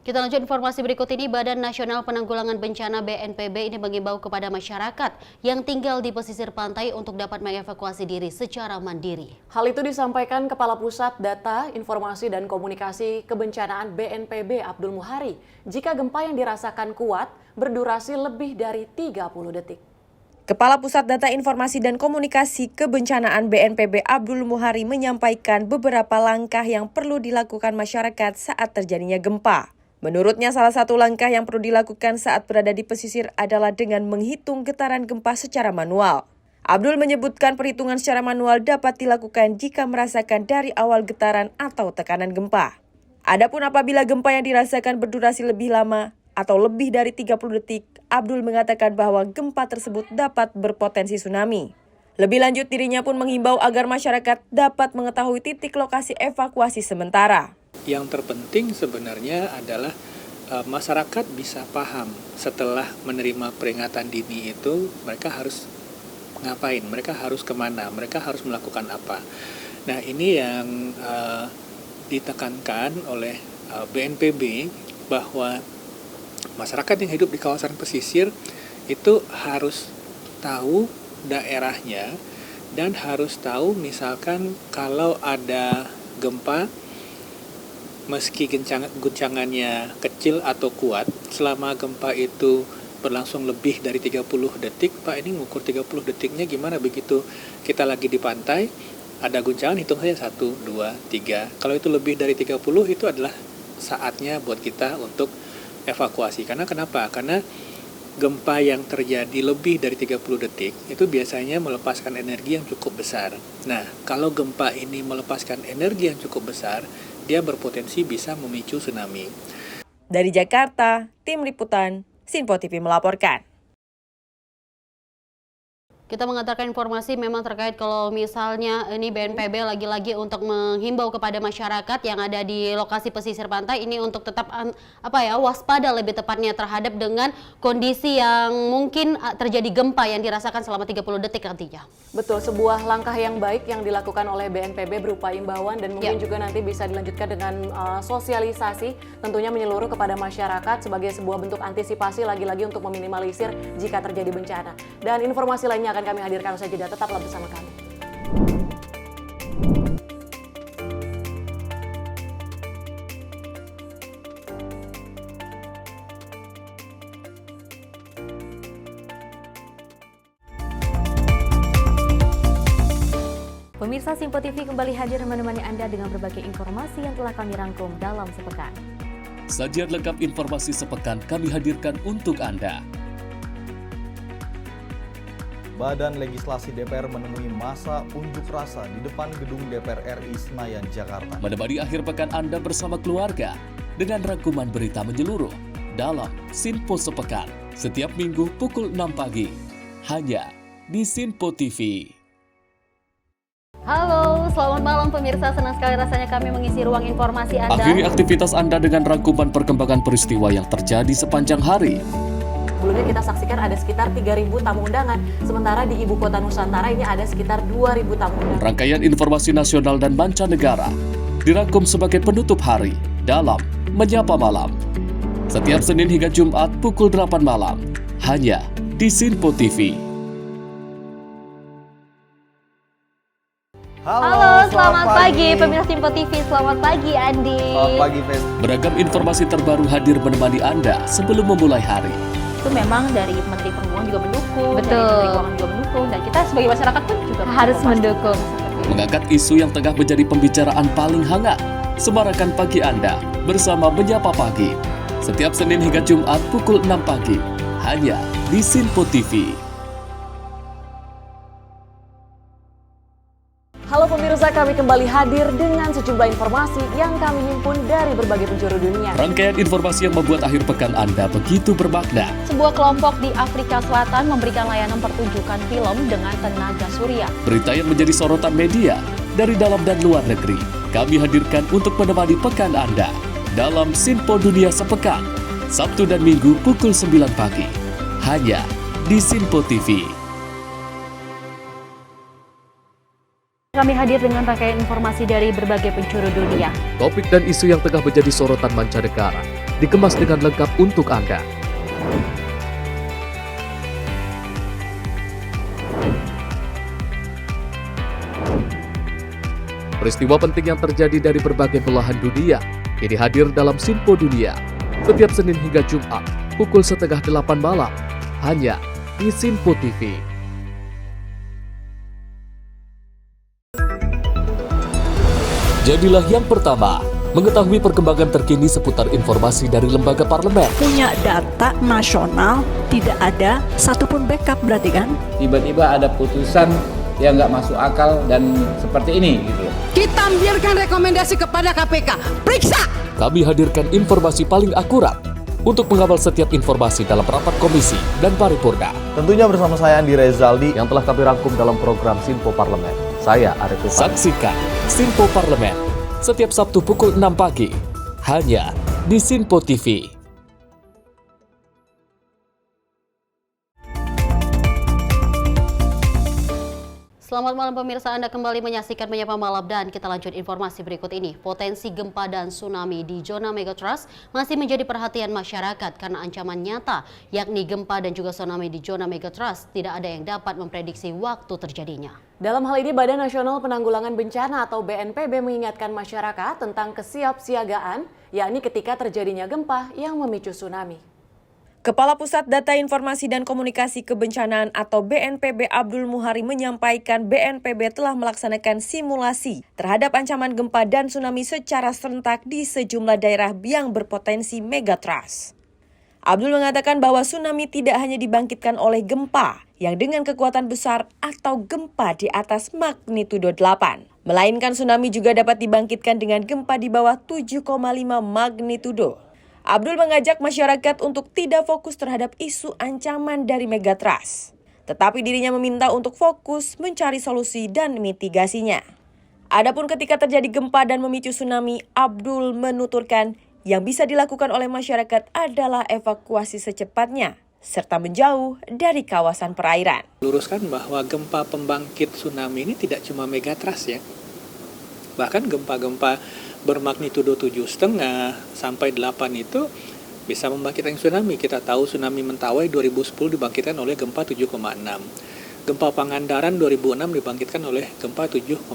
Kita lanjut informasi berikut ini. Badan Nasional Penanggulangan Bencana BNPB ini mengimbau kepada masyarakat yang tinggal di pesisir pantai untuk dapat mengevakuasi diri secara mandiri. Hal itu disampaikan Kepala Pusat Data, Informasi dan Komunikasi Kebencanaan BNPB Abdul Muhari. Jika gempa yang dirasakan kuat berdurasi lebih dari 30 detik. Kepala Pusat Data Informasi dan Komunikasi Kebencanaan BNPB Abdul Muhari menyampaikan beberapa langkah yang perlu dilakukan masyarakat saat terjadinya gempa. Menurutnya, salah satu langkah yang perlu dilakukan saat berada di pesisir adalah dengan menghitung getaran gempa secara manual. Abdul menyebutkan perhitungan secara manual dapat dilakukan jika merasakan dari awal getaran atau tekanan gempa. Adapun apabila gempa yang dirasakan berdurasi lebih lama atau lebih dari 30 detik, Abdul mengatakan bahwa gempa tersebut dapat berpotensi tsunami. Lebih lanjut, dirinya pun menghimbau agar masyarakat dapat mengetahui titik lokasi evakuasi sementara. Yang terpenting sebenarnya adalah masyarakat bisa paham setelah menerima peringatan dini itu mereka harus ngapain, mereka harus kemana, mereka harus melakukan apa. Nah, ini yang ditekankan oleh BNPB bahwa masyarakat yang hidup di kawasan pesisir itu harus tahu daerahnya dan harus tahu misalkan kalau ada gempa, meski guncangannya kecil atau kuat, selama gempa itu berlangsung lebih dari 30 detik, Pak ini ngukur 30 detiknya gimana begitu kita lagi di pantai, ada guncangan hitung saja 1, 2, 3. Kalau itu lebih dari 30 itu adalah saatnya buat kita untuk evakuasi. Karena kenapa? Karena gempa yang terjadi lebih dari 30 detik itu biasanya melepaskan energi yang cukup besar. Nah, kalau gempa ini melepaskan energi yang cukup besar, dia berpotensi bisa memicu tsunami. Dari Jakarta, Tim Liputan Sinpo TV melaporkan. Kita mengantarkan informasi memang terkait kalau misalnya ini BNPB lagi-lagi untuk menghimbau kepada masyarakat yang ada di lokasi pesisir pantai ini untuk tetap waspada lebih tepatnya terhadap dengan kondisi yang mungkin terjadi gempa yang dirasakan selama 30 detik nantinya. Betul, sebuah langkah yang baik yang dilakukan oleh BNPB berupa imbauan dan mungkin juga nanti bisa dilanjutkan dengan sosialisasi tentunya menyeluruh kepada masyarakat sebagai sebuah bentuk antisipasi lagi-lagi untuk meminimalisir jika terjadi bencana. Dan informasi lainnya akan kami hadirkan usai jeda, tetaplah bersama kami. Pemirsa Sinpo TV kembali hadir menemani Anda dengan berbagai informasi yang telah kami rangkum dalam sepekan. Sajian lengkap informasi sepekan kami hadirkan untuk Anda. Badan Legislasi DPR menemui masa unjuk rasa di depan gedung DPR RI Senayan, Jakarta. Menemani akhir pekan Anda bersama keluarga dengan rangkuman berita menyeluruh dalam Sinpo Sepekan setiap minggu pukul 6 pagi hanya di Sinpo TV. Halo, selamat malam pemirsa. Senang sekali rasanya kami mengisi ruang informasi Anda. Akhiri aktivitas Anda dengan rangkuman perkembangan peristiwa yang terjadi sepanjang hari. Sebelumnya kita saksikan ada sekitar 3.000 tamu undangan, sementara di Ibu Kota Nusantara ini ada sekitar 2.000 tamu undangan. Rangkaian informasi nasional dan mancanegara dirangkum sebagai penutup hari dalam Menyapa Malam. Setiap Senin hingga Jumat pukul 8 malam, hanya di Sinpo TV. Halo, selamat pagi pemirsa Sinpo TV. Selamat pagi Andi. Selamat pagi, Ves. Beragam informasi terbaru hadir menemani Anda sebelum memulai hari. Itu memang dari Menteri Perhubungan juga mendukung, Betul. dari Menteri Keuangan juga mendukung, dan kita sebagai masyarakat pun juga Harus mendukung. Mengangkat isu yang tengah menjadi pembicaraan paling hangat. Semarakan pagi Anda bersama Menyapa Pagi. Setiap Senin hingga Jumat pukul 6 pagi, hanya di Sinpo TV. Halo pemirsa, kami kembali hadir dengan sejumlah informasi yang kami himpun dari berbagai penjuru dunia. Rangkaian informasi yang membuat akhir pekan Anda begitu bermakna. Sebuah kelompok di Afrika Selatan memberikan layanan pertunjukan film dengan tenaga surya. Berita yang menjadi sorotan media dari dalam dan luar negeri kami hadirkan untuk menemani pekan Anda dalam Sinpo Dunia Sepekan, Sabtu dan Minggu pukul 9 pagi, hanya di Sinpo TV. Kami hadir dengan rangkaian informasi dari berbagai penjuru dunia. Topik dan isu yang tengah menjadi sorotan mancanegara dikemas dengan lengkap untuk Anda. Peristiwa penting yang terjadi dari berbagai belahan dunia ini hadir dalam Sinpo Dunia setiap Senin hingga Jumat pukul 7:30 malam hanya di Sinpo TV. Jadilah yang pertama mengetahui perkembangan terkini seputar informasi dari lembaga parlemen. Punya data nasional, tidak ada satupun backup berarti kan? Tiba-tiba ada putusan yang nggak masuk akal dan seperti ini gitu. Kita biarkan rekomendasi kepada KPK, periksa! Kami hadirkan informasi paling akurat untuk mengawal setiap informasi dalam rapat komisi dan paripurna. Tentunya bersama saya Andi Rezaldi yang telah kami rangkum dalam program Sinpo Parlemen. Saya Arif Rifan. Saksikan Sinpo Parlemen setiap Sabtu pukul 6 pagi hanya di Sinpo TV. Selamat malam pemirsa, Anda kembali menyaksikan Menyapa Malam dan kita lanjut informasi berikut ini. Potensi gempa dan tsunami di zona megatrust masih menjadi perhatian masyarakat karena ancaman nyata, yakni gempa dan juga tsunami di zona megatrust tidak ada yang dapat memprediksi waktu terjadinya. Dalam hal ini, Badan Nasional Penanggulangan Bencana atau BNPB mengingatkan masyarakat tentang kesiapsiagaan, yakni ketika terjadinya gempa yang memicu tsunami. Kepala Pusat Data Informasi dan Komunikasi Kebencanaan atau BNPB Abdul Muhari menyampaikan BNPB telah melaksanakan simulasi terhadap ancaman gempa dan tsunami secara serentak di sejumlah daerah yang berpotensi megatrust. Abdul mengatakan bahwa tsunami tidak hanya dibangkitkan oleh gempa yang dengan kekuatan besar atau gempa di atas magnitudo 8, melainkan tsunami juga dapat dibangkitkan dengan gempa di bawah 7,5 magnitudo. Abdul mengajak masyarakat untuk tidak fokus terhadap isu ancaman dari megatrust, tetapi dirinya meminta untuk fokus mencari solusi dan mitigasinya. Adapun ketika terjadi gempa dan memicu tsunami, Abdul menuturkan yang bisa dilakukan oleh masyarakat adalah evakuasi secepatnya, serta menjauh dari kawasan perairan. Luruskan bahwa gempa pembangkit tsunami ini tidak cuma megatrust ya. Bahkan gempa-gempa bermagnitudo 7,5 sampai 8 itu bisa membangkitkan tsunami. Kita tahu tsunami Mentawai 2010 dibangkitkan oleh gempa 7,6. Gempa Pangandaran 2006 dibangkitkan oleh gempa 7,5.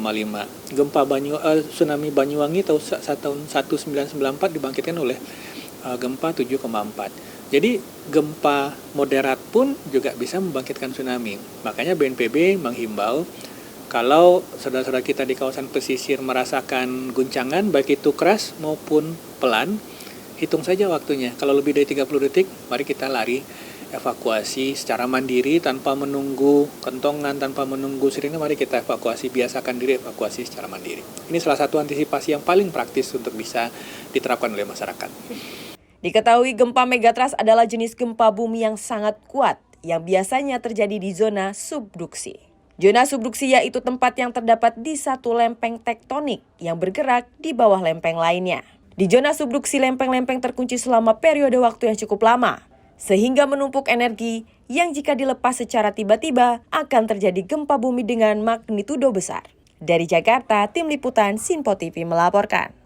Gempa tsunami Banyuwangi tahun 1994 dibangkitkan oleh gempa 7,4. Jadi gempa moderat pun juga bisa membangkitkan tsunami. Makanya BNPB menghimbau kalau saudara-saudara kita di kawasan pesisir merasakan guncangan, baik itu keras maupun pelan, hitung saja waktunya. Kalau lebih dari 30 detik, mari kita lari evakuasi secara mandiri tanpa menunggu kentongan, tanpa menunggu sirine, mari kita evakuasi, biasakan diri evakuasi secara mandiri. Ini salah satu antisipasi yang paling praktis untuk bisa diterapkan oleh masyarakat. Diketahui gempa megatrust adalah jenis gempa bumi yang sangat kuat yang biasanya terjadi di zona subduksi. Zona subduksi yaitu tempat yang terdapat di satu lempeng tektonik yang bergerak di bawah lempeng lainnya. Di zona subduksi lempeng-lempeng terkunci selama periode waktu yang cukup lama, sehingga menumpuk energi yang jika dilepas secara tiba-tiba akan terjadi gempa bumi dengan magnitudo besar. Dari Jakarta, Tim Liputan Sinpo TV melaporkan.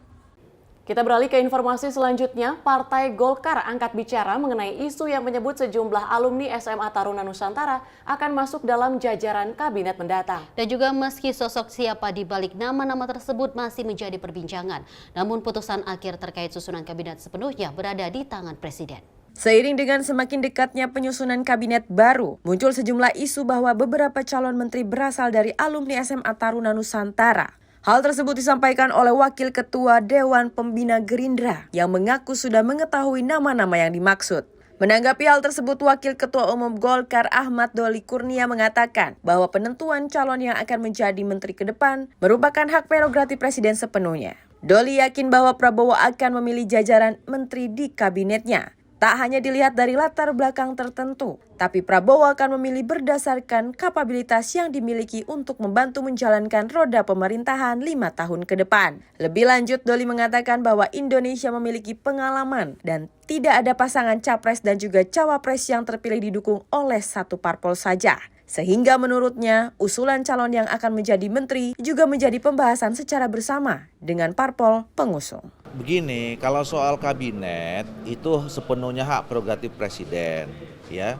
Kita beralih ke informasi selanjutnya. Partai Golkar angkat bicara mengenai isu yang menyebut sejumlah alumni SMA Taruna Nusantara akan masuk dalam jajaran kabinet mendatang. Dan juga meski sosok siapa di balik nama-nama tersebut masih menjadi perbincangan, namun putusan akhir terkait susunan kabinet sepenuhnya berada di tangan Presiden. Seiring dengan semakin dekatnya penyusunan kabinet baru, muncul sejumlah isu bahwa beberapa calon menteri berasal dari alumni SMA Taruna Nusantara. Hal tersebut disampaikan oleh Wakil Ketua Dewan Pembina Gerindra yang mengaku sudah mengetahui nama-nama yang dimaksud. Menanggapi hal tersebut, Wakil Ketua Umum Golkar Ahmad Doli Kurnia mengatakan bahwa penentuan calon yang akan menjadi menteri ke depan merupakan hak prerogatif Presiden sepenuhnya. Doli yakin bahwa Prabowo akan memilih jajaran menteri di kabinetnya. Tak hanya dilihat dari latar belakang tertentu, tapi Prabowo akan memilih berdasarkan kapabilitas yang dimiliki untuk membantu menjalankan roda pemerintahan 5 tahun ke depan. Lebih lanjut, Doli mengatakan bahwa Indonesia memiliki pengalaman dan tidak ada pasangan capres dan juga cawapres yang terpilih didukung oleh satu parpol saja. Sehingga menurutnya, usulan calon yang akan menjadi menteri juga menjadi pembahasan secara bersama dengan parpol pengusung. Begini, kalau soal kabinet itu sepenuhnya hak prerogatif Presiden, ya.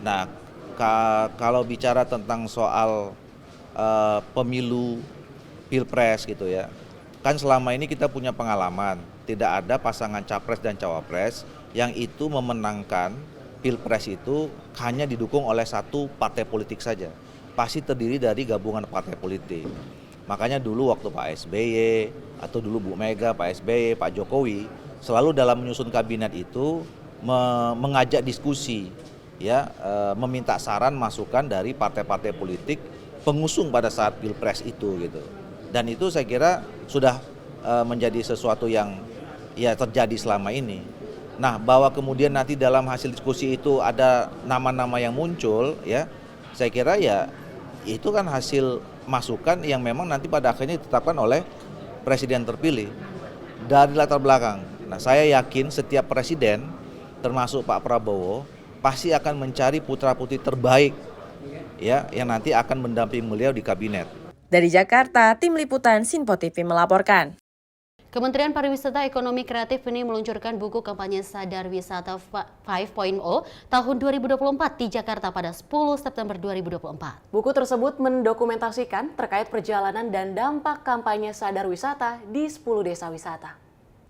Nah, kalau bicara tentang soal pemilu, pilpres gitu ya, kan selama ini kita punya pengalaman, tidak ada pasangan capres dan cawapres yang itu memenangkan pilpres itu hanya didukung oleh satu partai politik saja, pasti terdiri dari gabungan partai politik. Makanya dulu waktu Pak SBY atau dulu Bu Mega, Pak SBY, Pak Jokowi selalu dalam menyusun kabinet itu mengajak diskusi, ya, meminta saran masukan dari partai-partai politik pengusung pada saat pilpres itu gitu. Dan itu saya kira sudah menjadi sesuatu yang ya terjadi selama ini. Nah, bahwa kemudian nanti dalam hasil diskusi itu ada nama-nama yang muncul, ya, saya kira ya itu kan hasil masukan yang memang nanti pada akhirnya ditetapkan oleh presiden terpilih dari latar belakang. Nah, saya yakin setiap presiden termasuk Pak Prabowo pasti akan mencari putra-putri terbaik, ya, yang nanti akan mendampingi beliau di kabinet. Dari Jakarta, Tim Liputan Sinpo TV melaporkan. Kementerian Pariwisata Ekonomi Kreatif ini meluncurkan buku kampanye Sadar Wisata 5.0 tahun 2024 di Jakarta pada 10 September 2024. Buku tersebut mendokumentasikan terkait perjalanan dan dampak kampanye Sadar Wisata di 10 desa wisata.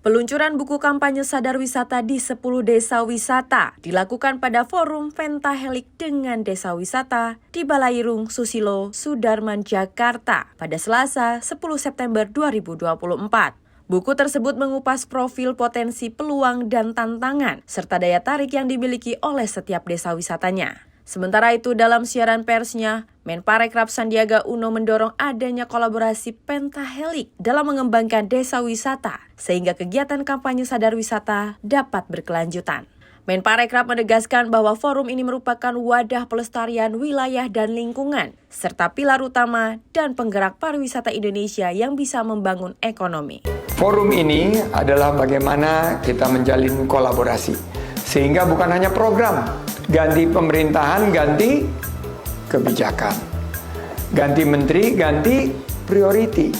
Peluncuran buku kampanye sadar wisata di 10 desa wisata dilakukan pada forum Pentahelix dengan desa wisata di Balairung, Susilo, Sudarman, Jakarta pada Selasa 10 September 2024. Buku tersebut mengupas profil potensi peluang dan tantangan serta daya tarik yang dimiliki oleh setiap desa wisatanya. Sementara itu dalam siaran persnya, Menparekraf Sandiaga Uno mendorong adanya kolaborasi Pentahelix dalam mengembangkan desa wisata sehingga kegiatan kampanye sadar wisata dapat berkelanjutan. Menparekraf menegaskan bahwa forum ini merupakan wadah pelestarian wilayah dan lingkungan serta pilar utama dan penggerak pariwisata Indonesia yang bisa membangun ekonomi. Forum ini adalah bagaimana kita menjalin kolaborasi sehingga bukan hanya program, ganti pemerintahan, ganti kebijakan, ganti menteri, ganti priority.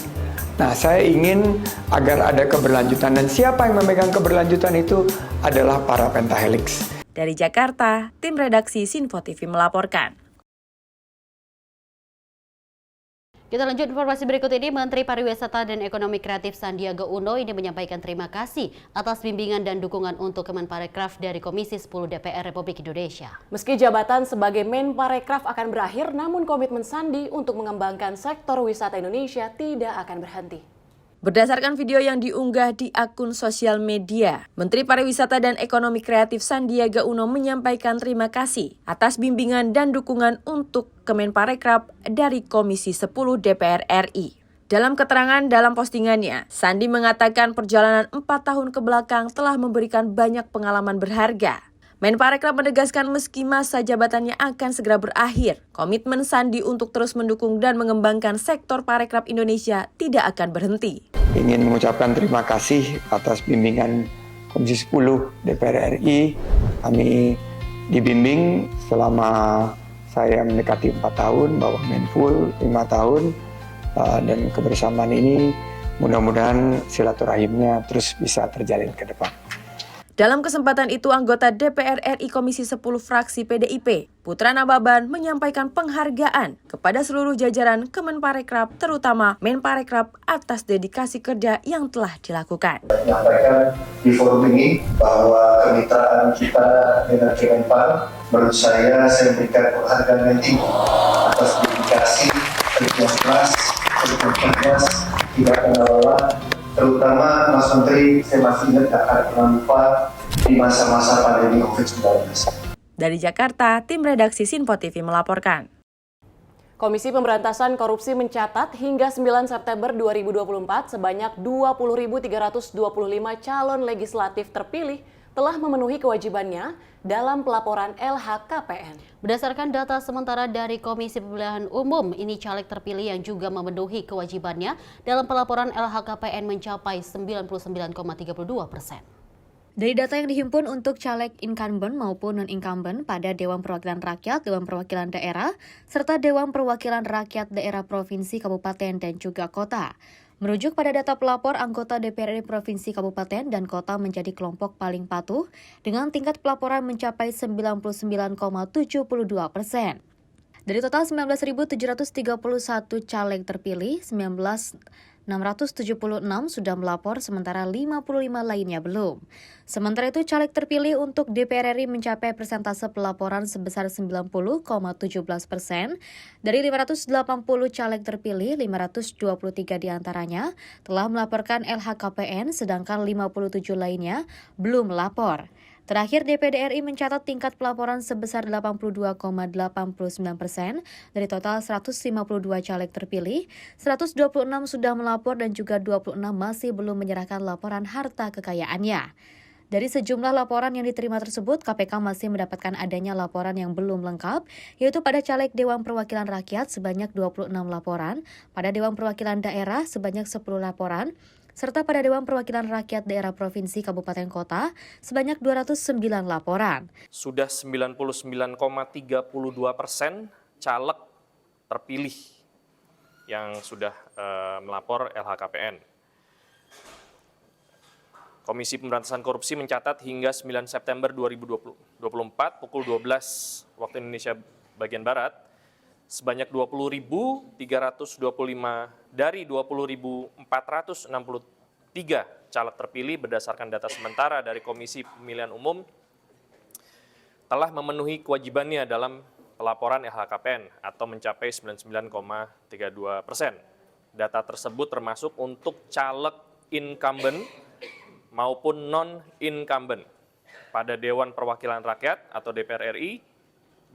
Nah, saya ingin agar ada keberlanjutan dan siapa yang memegang keberlanjutan itu adalah para Pentahelix. Dari Jakarta, tim redaksi Sinfo TV melaporkan. Kita lanjut informasi berikut ini. Menteri Pariwisata dan Ekonomi Kreatif Sandiaga Uno ini menyampaikan terima kasih atas bimbingan dan dukungan untuk Kemenparekraf dari Komisi 10 DPR Republik Indonesia. Meski jabatan sebagai Menparekraf akan berakhir, namun komitmen Sandi untuk mengembangkan sektor wisata Indonesia tidak akan berhenti. Berdasarkan video yang diunggah di akun sosial media, Menteri Pariwisata dan Ekonomi Kreatif Sandiaga Uno menyampaikan terima kasih atas bimbingan dan dukungan untuk Kemenparekraf dari Komisi 10 DPR RI. Dalam keterangan dalam postingannya, Sandi mengatakan perjalanan 4 tahun ke belakang telah memberikan banyak pengalaman berharga. Menparekraf menegaskan meski masa jabatannya akan segera berakhir, komitmen Sandi untuk terus mendukung dan mengembangkan sektor parekraf Indonesia tidak akan berhenti. Ingin mengucapkan terima kasih atas bimbingan Komisi 10 DPR RI. Kami dibimbing selama saya mendekati 4 tahun, bahwa Menful 5 tahun, dan kebersamaan ini mudah-mudahan silaturahimnya terus bisa terjalin ke depan. Dalam kesempatan itu, anggota DPR RI Komisi 10 fraksi PDIP, Putra Nababan, menyampaikan penghargaan kepada seluruh jajaran Kemenparekraf, terutama Menparekraf atas dedikasi kerja yang telah dilakukan. Menyampaikan di forum ini bahwa kemitraan kita dengan Kemenpar, menurut saya berikan penghargaan yang tinggi atas dedikasi, kerja keras, tidak mengelola. Terutama Mas Menteri, saya masih ingat akan pernah lupa di masa-masa pandemi COVID-19. Dari Jakarta, tim redaksi Sinfo TV melaporkan. Komisi Pemberantasan Korupsi mencatat hingga 9 September 2024 sebanyak 20.325 calon legislatif terpilih telah memenuhi kewajibannya dalam pelaporan LHKPN. Berdasarkan data sementara dari Komisi Pemilihan Umum, ini caleg terpilih yang juga memenuhi kewajibannya dalam pelaporan LHKPN mencapai 99,32%. Dari data yang dihimpun untuk caleg incumbent maupun non-incumbent pada Dewan Perwakilan Rakyat, Dewan Perwakilan Daerah, serta Dewan Perwakilan Rakyat Daerah Provinsi, Kabupaten, dan juga Kota. Merujuk pada data pelapor, anggota DPRD Provinsi, Kabupaten, dan Kota menjadi kelompok paling patuh dengan tingkat pelaporan mencapai 99,72%. Dari total 19.731 caleg terpilih, 676 sudah melapor, sementara 55 lainnya belum. Sementara itu, caleg terpilih untuk DPR RI mencapai persentase pelaporan sebesar 90,17%. Dari 580 caleg terpilih, 523 diantaranya telah melaporkan LHKPN, sedangkan 57 lainnya belum melapor. Terakhir, DPD RI mencatat tingkat pelaporan sebesar 82,89%. Dari total 152 caleg terpilih, 126 sudah melapor dan juga 26 masih belum menyerahkan laporan harta kekayaannya. Dari sejumlah laporan yang diterima tersebut, KPK masih mendapatkan adanya laporan yang belum lengkap, yaitu pada caleg Dewan Perwakilan Rakyat sebanyak 26 laporan, pada Dewan Perwakilan Daerah sebanyak 10 laporan, serta pada Dewan Perwakilan Rakyat Daerah Provinsi, Kabupaten, Kota sebanyak 209 laporan. Sudah 99,32% caleg terpilih yang sudah melapor LHKPN. Komisi Pemberantasan Korupsi mencatat hingga 9 September 2024 pukul 12 waktu Indonesia bagian Barat, sebanyak 20.325 dari 20.460 3 caleg terpilih berdasarkan data sementara dari Komisi Pemilihan Umum telah memenuhi kewajibannya dalam pelaporan LHKPN atau mencapai 99,32%. Data tersebut termasuk untuk caleg incumbent maupun non-incumbent pada Dewan Perwakilan Rakyat atau DPR RI,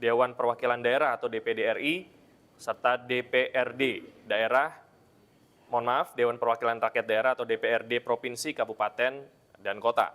Dewan Perwakilan Daerah atau DPD RI, serta DPRD daerah, Dewan Perwakilan Rakyat Daerah atau DPRD Provinsi, Kabupaten, dan Kota.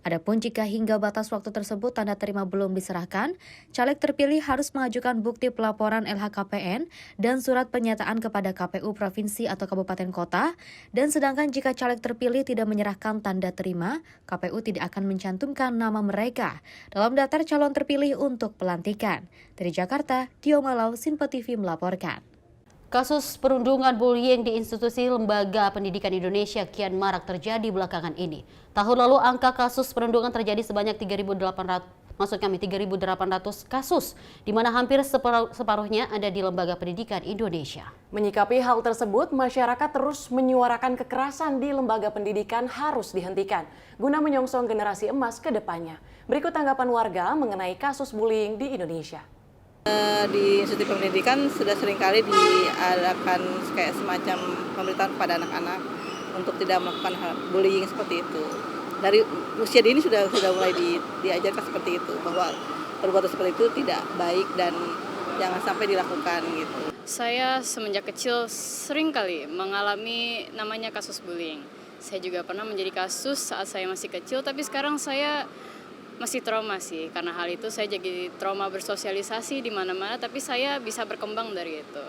Adapun jika hingga batas waktu tersebut tanda terima belum diserahkan, caleg terpilih harus mengajukan bukti pelaporan LHKPN dan surat pernyataan kepada KPU Provinsi atau Kabupaten Kota, dan sedangkan jika caleg terpilih tidak menyerahkan tanda terima, KPU tidak akan mencantumkan nama mereka dalam daftar calon terpilih untuk pelantikan. Dari Jakarta, Dio Malau, Sinpo TV melaporkan. Kasus perundungan bullying di institusi lembaga pendidikan Indonesia kian marak terjadi belakangan ini. Tahun lalu angka kasus perundungan terjadi sebanyak 3.800 kasus, di mana hampir separuhnya ada di lembaga pendidikan Indonesia. Menyikapi hal tersebut, masyarakat terus menyuarakan kekerasan di lembaga pendidikan harus dihentikan guna menyongsong generasi emas ke depannya. Berikut tanggapan warga mengenai kasus bullying di Indonesia. Di institusi pendidikan sudah seringkali diadakan kayak semacam pemberitahuan kepada anak-anak untuk tidak melakukan hal bullying seperti itu. Dari usia dini sudah mulai diajarkan seperti itu, bahwa perbuatan seperti itu tidak baik dan jangan sampai dilakukan gitu. Saya semenjak kecil sering kali mengalami namanya kasus bullying. Saya juga pernah menjadi kasus saat saya masih kecil, tapi sekarang saya masih trauma sih, karena hal itu saya jadi trauma bersosialisasi di mana-mana, tapi saya bisa berkembang dari itu.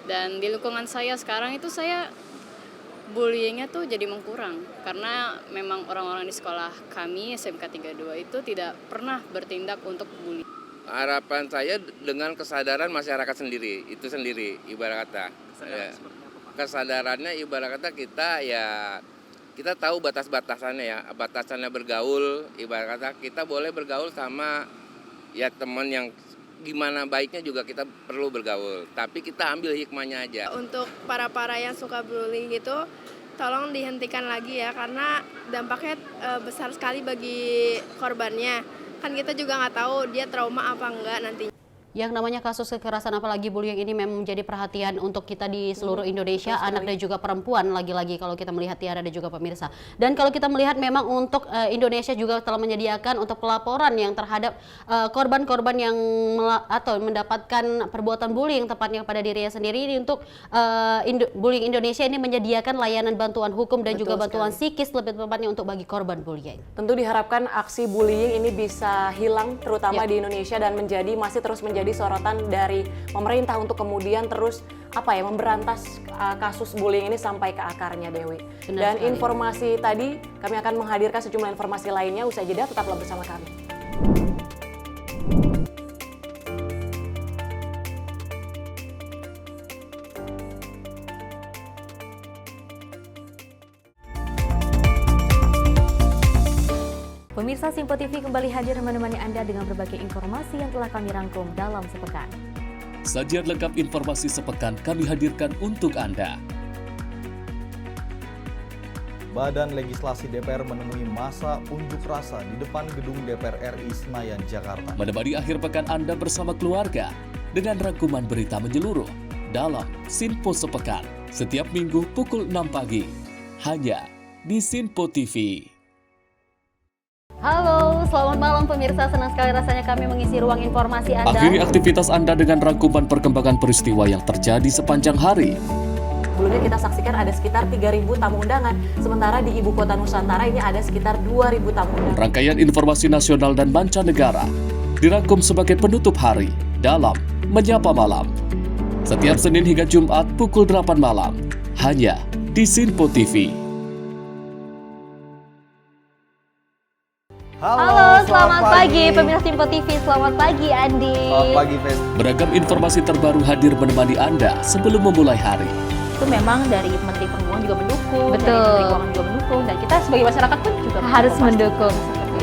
Dan di lingkungan saya sekarang itu saya bullyingnya tuh jadi mengkurang, karena memang orang-orang di sekolah kami SMK 32 itu tidak pernah bertindak untuk bullying. Harapan saya dengan kesadaran masyarakat sendiri, itu sendiri ibarat kata. Kesadarannya ibarat kata kita tahu batas-batasannya ya, batasannya bergaul, ibarat kata kita boleh bergaul sama ya teman yang gimana baiknya juga kita perlu bergaul, tapi kita ambil hikmahnya aja. Untuk para yang suka bullying itu, tolong dihentikan lagi ya, karena dampaknya besar sekali bagi korbannya. Kan kita juga nggak tahu dia trauma apa enggak nantinya. Yang namanya kasus kekerasan apalagi bullying ini memang menjadi perhatian untuk kita di seluruh Indonesia, anak dan juga perempuan lagi-lagi kalau kita melihat Tiara dan juga pemirsa. Dan kalau kita melihat memang untuk Indonesia juga telah menyediakan untuk pelaporan yang terhadap korban-korban yang atau mendapatkan perbuatan bullying tepatnya pada dirinya sendiri. Ini untuk bullying Indonesia ini menyediakan layanan bantuan hukum dan juga bantuan psikis lebih tepatnya untuk bagi korban bullying. Tentu diharapkan aksi bullying ini bisa hilang terutama di Indonesia dan masih terus menjadi sorotan dari pemerintah untuk kemudian terus memberantas kasus bullying ini sampai ke akarnya, Dewi. Dan informasi tadi kami akan menghadirkan sejumlah informasi lainnya usai jeda, tetaplah bersama kami. Pemirsa Sinpo TV kembali hadir menemani Anda dengan berbagai informasi yang telah kami rangkum dalam sepekan. Sajian lengkap informasi sepekan kami hadirkan untuk Anda. Badan Legislasi DPR menemui masa unjuk rasa di depan gedung DPR RI Senayan, Jakarta. Menemani akhir pekan Anda bersama keluarga dengan rangkuman berita menyeluruh dalam Sinpo Sepekan setiap minggu pukul 6 pagi hanya di Sinpo TV. Halo, selamat malam pemirsa. Senang sekali rasanya kami mengisi ruang informasi Anda. Akhiri aktivitas Anda dengan rangkuman perkembangan peristiwa yang terjadi sepanjang hari. Sebelumnya kita saksikan ada sekitar 3.000 tamu undangan, sementara di Ibu Kota Nusantara ini ada sekitar 2.000 tamu undangan. Rangkaian informasi nasional dan mancanegara dirangkum sebagai penutup hari dalam Menyapa Malam. Setiap Senin hingga Jumat pukul 8 malam, hanya di Sinpo TV. Halo, selamat pagi pemirsa Sinpo TV. Selamat pagi Andi. Selamat pagi, Fen. Beragam informasi terbaru hadir menemani Anda sebelum memulai hari. Itu memang dari Menteri Perhubungan juga mendukung, Betul. dari Menteri Keuangan juga mendukung, dan kita sebagai masyarakat pun juga harus mendukung.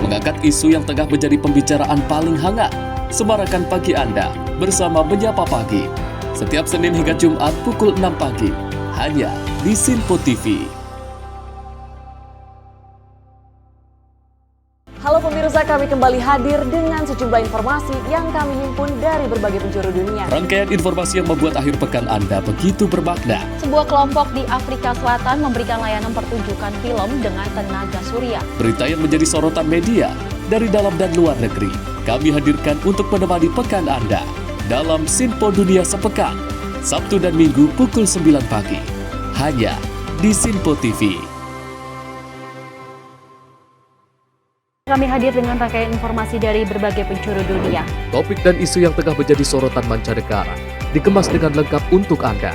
Mengangkat isu yang tengah menjadi pembicaraan paling hangat. Semarakan pagi Anda bersama Menyapa Pagi. Setiap Senin hingga Jumat pukul 6 pagi hanya di Sinpo TV. kami kembali hadir dengan sejumlah informasi yang kami himpun dari berbagai penjuru dunia. Rangkaian informasi yang membuat akhir pekan Anda begitu bermakna. Sebuah kelompok di Afrika Selatan memberikan layanan pertunjukan film dengan tenaga surya. Berita yang menjadi sorotan media dari dalam dan luar negeri, kami hadirkan untuk menemani pekan Anda dalam Sinpo Dunia Sepekan, Sabtu dan Minggu pukul 9 pagi, hanya di Sinpo TV. Kami hadir dengan rangkaian informasi dari berbagai penjuru dunia. Topik dan isu yang tengah menjadi sorotan mancanegara dikemas dengan lengkap untuk Anda.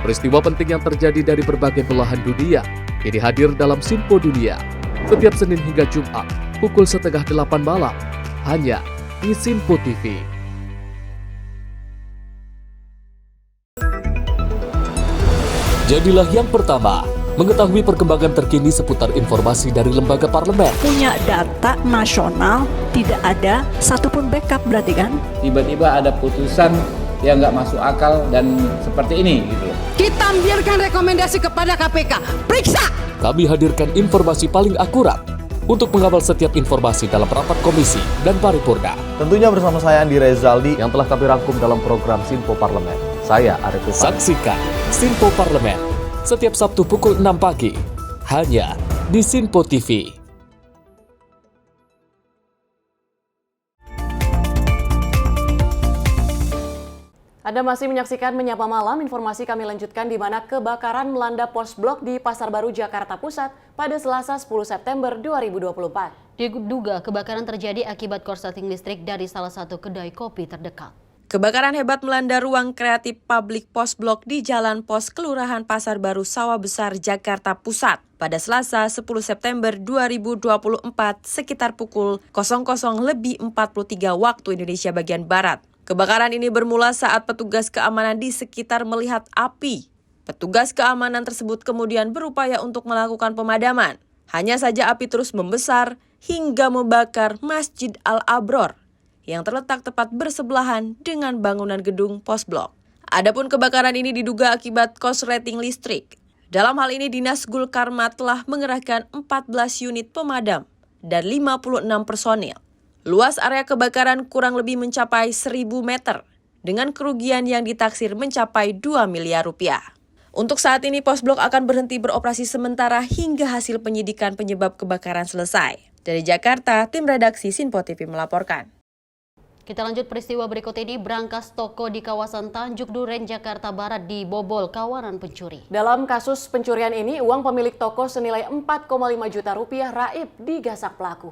Peristiwa penting yang terjadi dari berbagai belahan dunia ini hadir dalam Sinpo Dunia setiap Senin hingga Jumat pukul 7:30 malam hanya di Sinpo TV. Jadilah yang pertama mengetahui perkembangan terkini seputar informasi dari lembaga parlemen. Punya data nasional, tidak ada satupun backup berarti kan? Tiba-tiba ada putusan yang nggak masuk akal dan seperti ini gitu. Kita biarkan rekomendasi kepada KPK. Periksa! Kami hadirkan informasi paling akurat untuk mengawal setiap informasi dalam rapat komisi dan paripurna. Tentunya bersama saya Andi Rezaldi yang telah kami rangkum dalam program Sinpo Parlemen. Saya Arif Rifan. Saksikan Sinpo Parlemen setiap Sabtu pukul 6 pagi hanya di Sinpo TV. Anda masih menyaksikan Menyapa Malam. Informasi kami lanjutkan di mana kebakaran melanda pos blok di Pasar Baru, Jakarta Pusat pada Selasa 10 September 2024. Diduga kebakaran terjadi akibat korsleting listrik dari salah satu kedai kopi terdekat. Kebakaran hebat melanda ruang kreatif publik pos blok di Jalan Pos Kelurahan Pasar Baru, Sawah Besar, Jakarta Pusat pada Selasa 10 September 2024 sekitar pukul 00:43 waktu Indonesia bagian Barat. Kebakaran ini bermula saat petugas keamanan di sekitar melihat api. Petugas keamanan tersebut kemudian berupaya untuk melakukan pemadaman. Hanya saja api terus membesar hingga membakar Masjid Al-Abror yang terletak tepat bersebelahan dengan bangunan gedung pos blok. Adapun kebakaran ini diduga akibat korsleting listrik. Dalam hal ini Dinas Gulkarmat telah mengerahkan 14 unit pemadam dan 56 personil. Luas area kebakaran kurang lebih mencapai 1.000 meter dengan kerugian yang ditaksir mencapai 2 miliar rupiah. Untuk saat ini pos blok akan berhenti beroperasi sementara hingga hasil penyidikan penyebab kebakaran selesai. Dari Jakarta, tim redaksi Sinpo TV melaporkan. Kita lanjut peristiwa berikut ini. Brankas toko di kawasan Tanjung Duren, Jakarta Barat dibobol kawanan pencuri. Dalam kasus pencurian ini, uang pemilik toko senilai 4,5 juta rupiah raib digasak pelaku.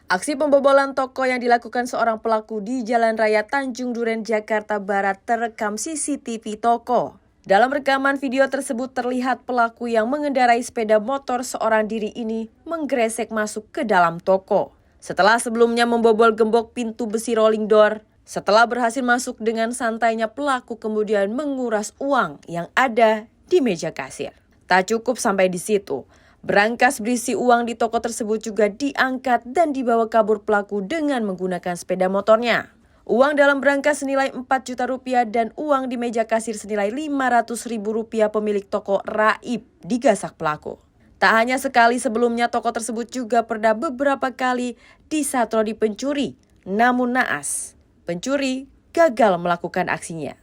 Aksi pembobolan toko yang dilakukan seorang pelaku di Jalan Raya Tanjung Duren, Jakarta Barat terekam CCTV toko. Dalam rekaman video tersebut terlihat pelaku yang mengendarai sepeda motor seorang diri ini menggresek masuk ke dalam toko. Setelah sebelumnya membobol gembok pintu besi rolling door, setelah berhasil masuk dengan santainya pelaku kemudian menguras uang yang ada di meja kasir. Tak cukup sampai di situ, brankas berisi uang di toko tersebut juga diangkat dan dibawa kabur pelaku dengan menggunakan sepeda motornya. Uang dalam brankas senilai 4 juta rupiah dan uang di meja kasir senilai 500.000 rupiah pemilik toko raib digasak pelaku. Tak hanya sekali, sebelumnya toko tersebut juga pernah beberapa kali disatroni pencuri. Namun naas, pencuri gagal melakukan aksinya.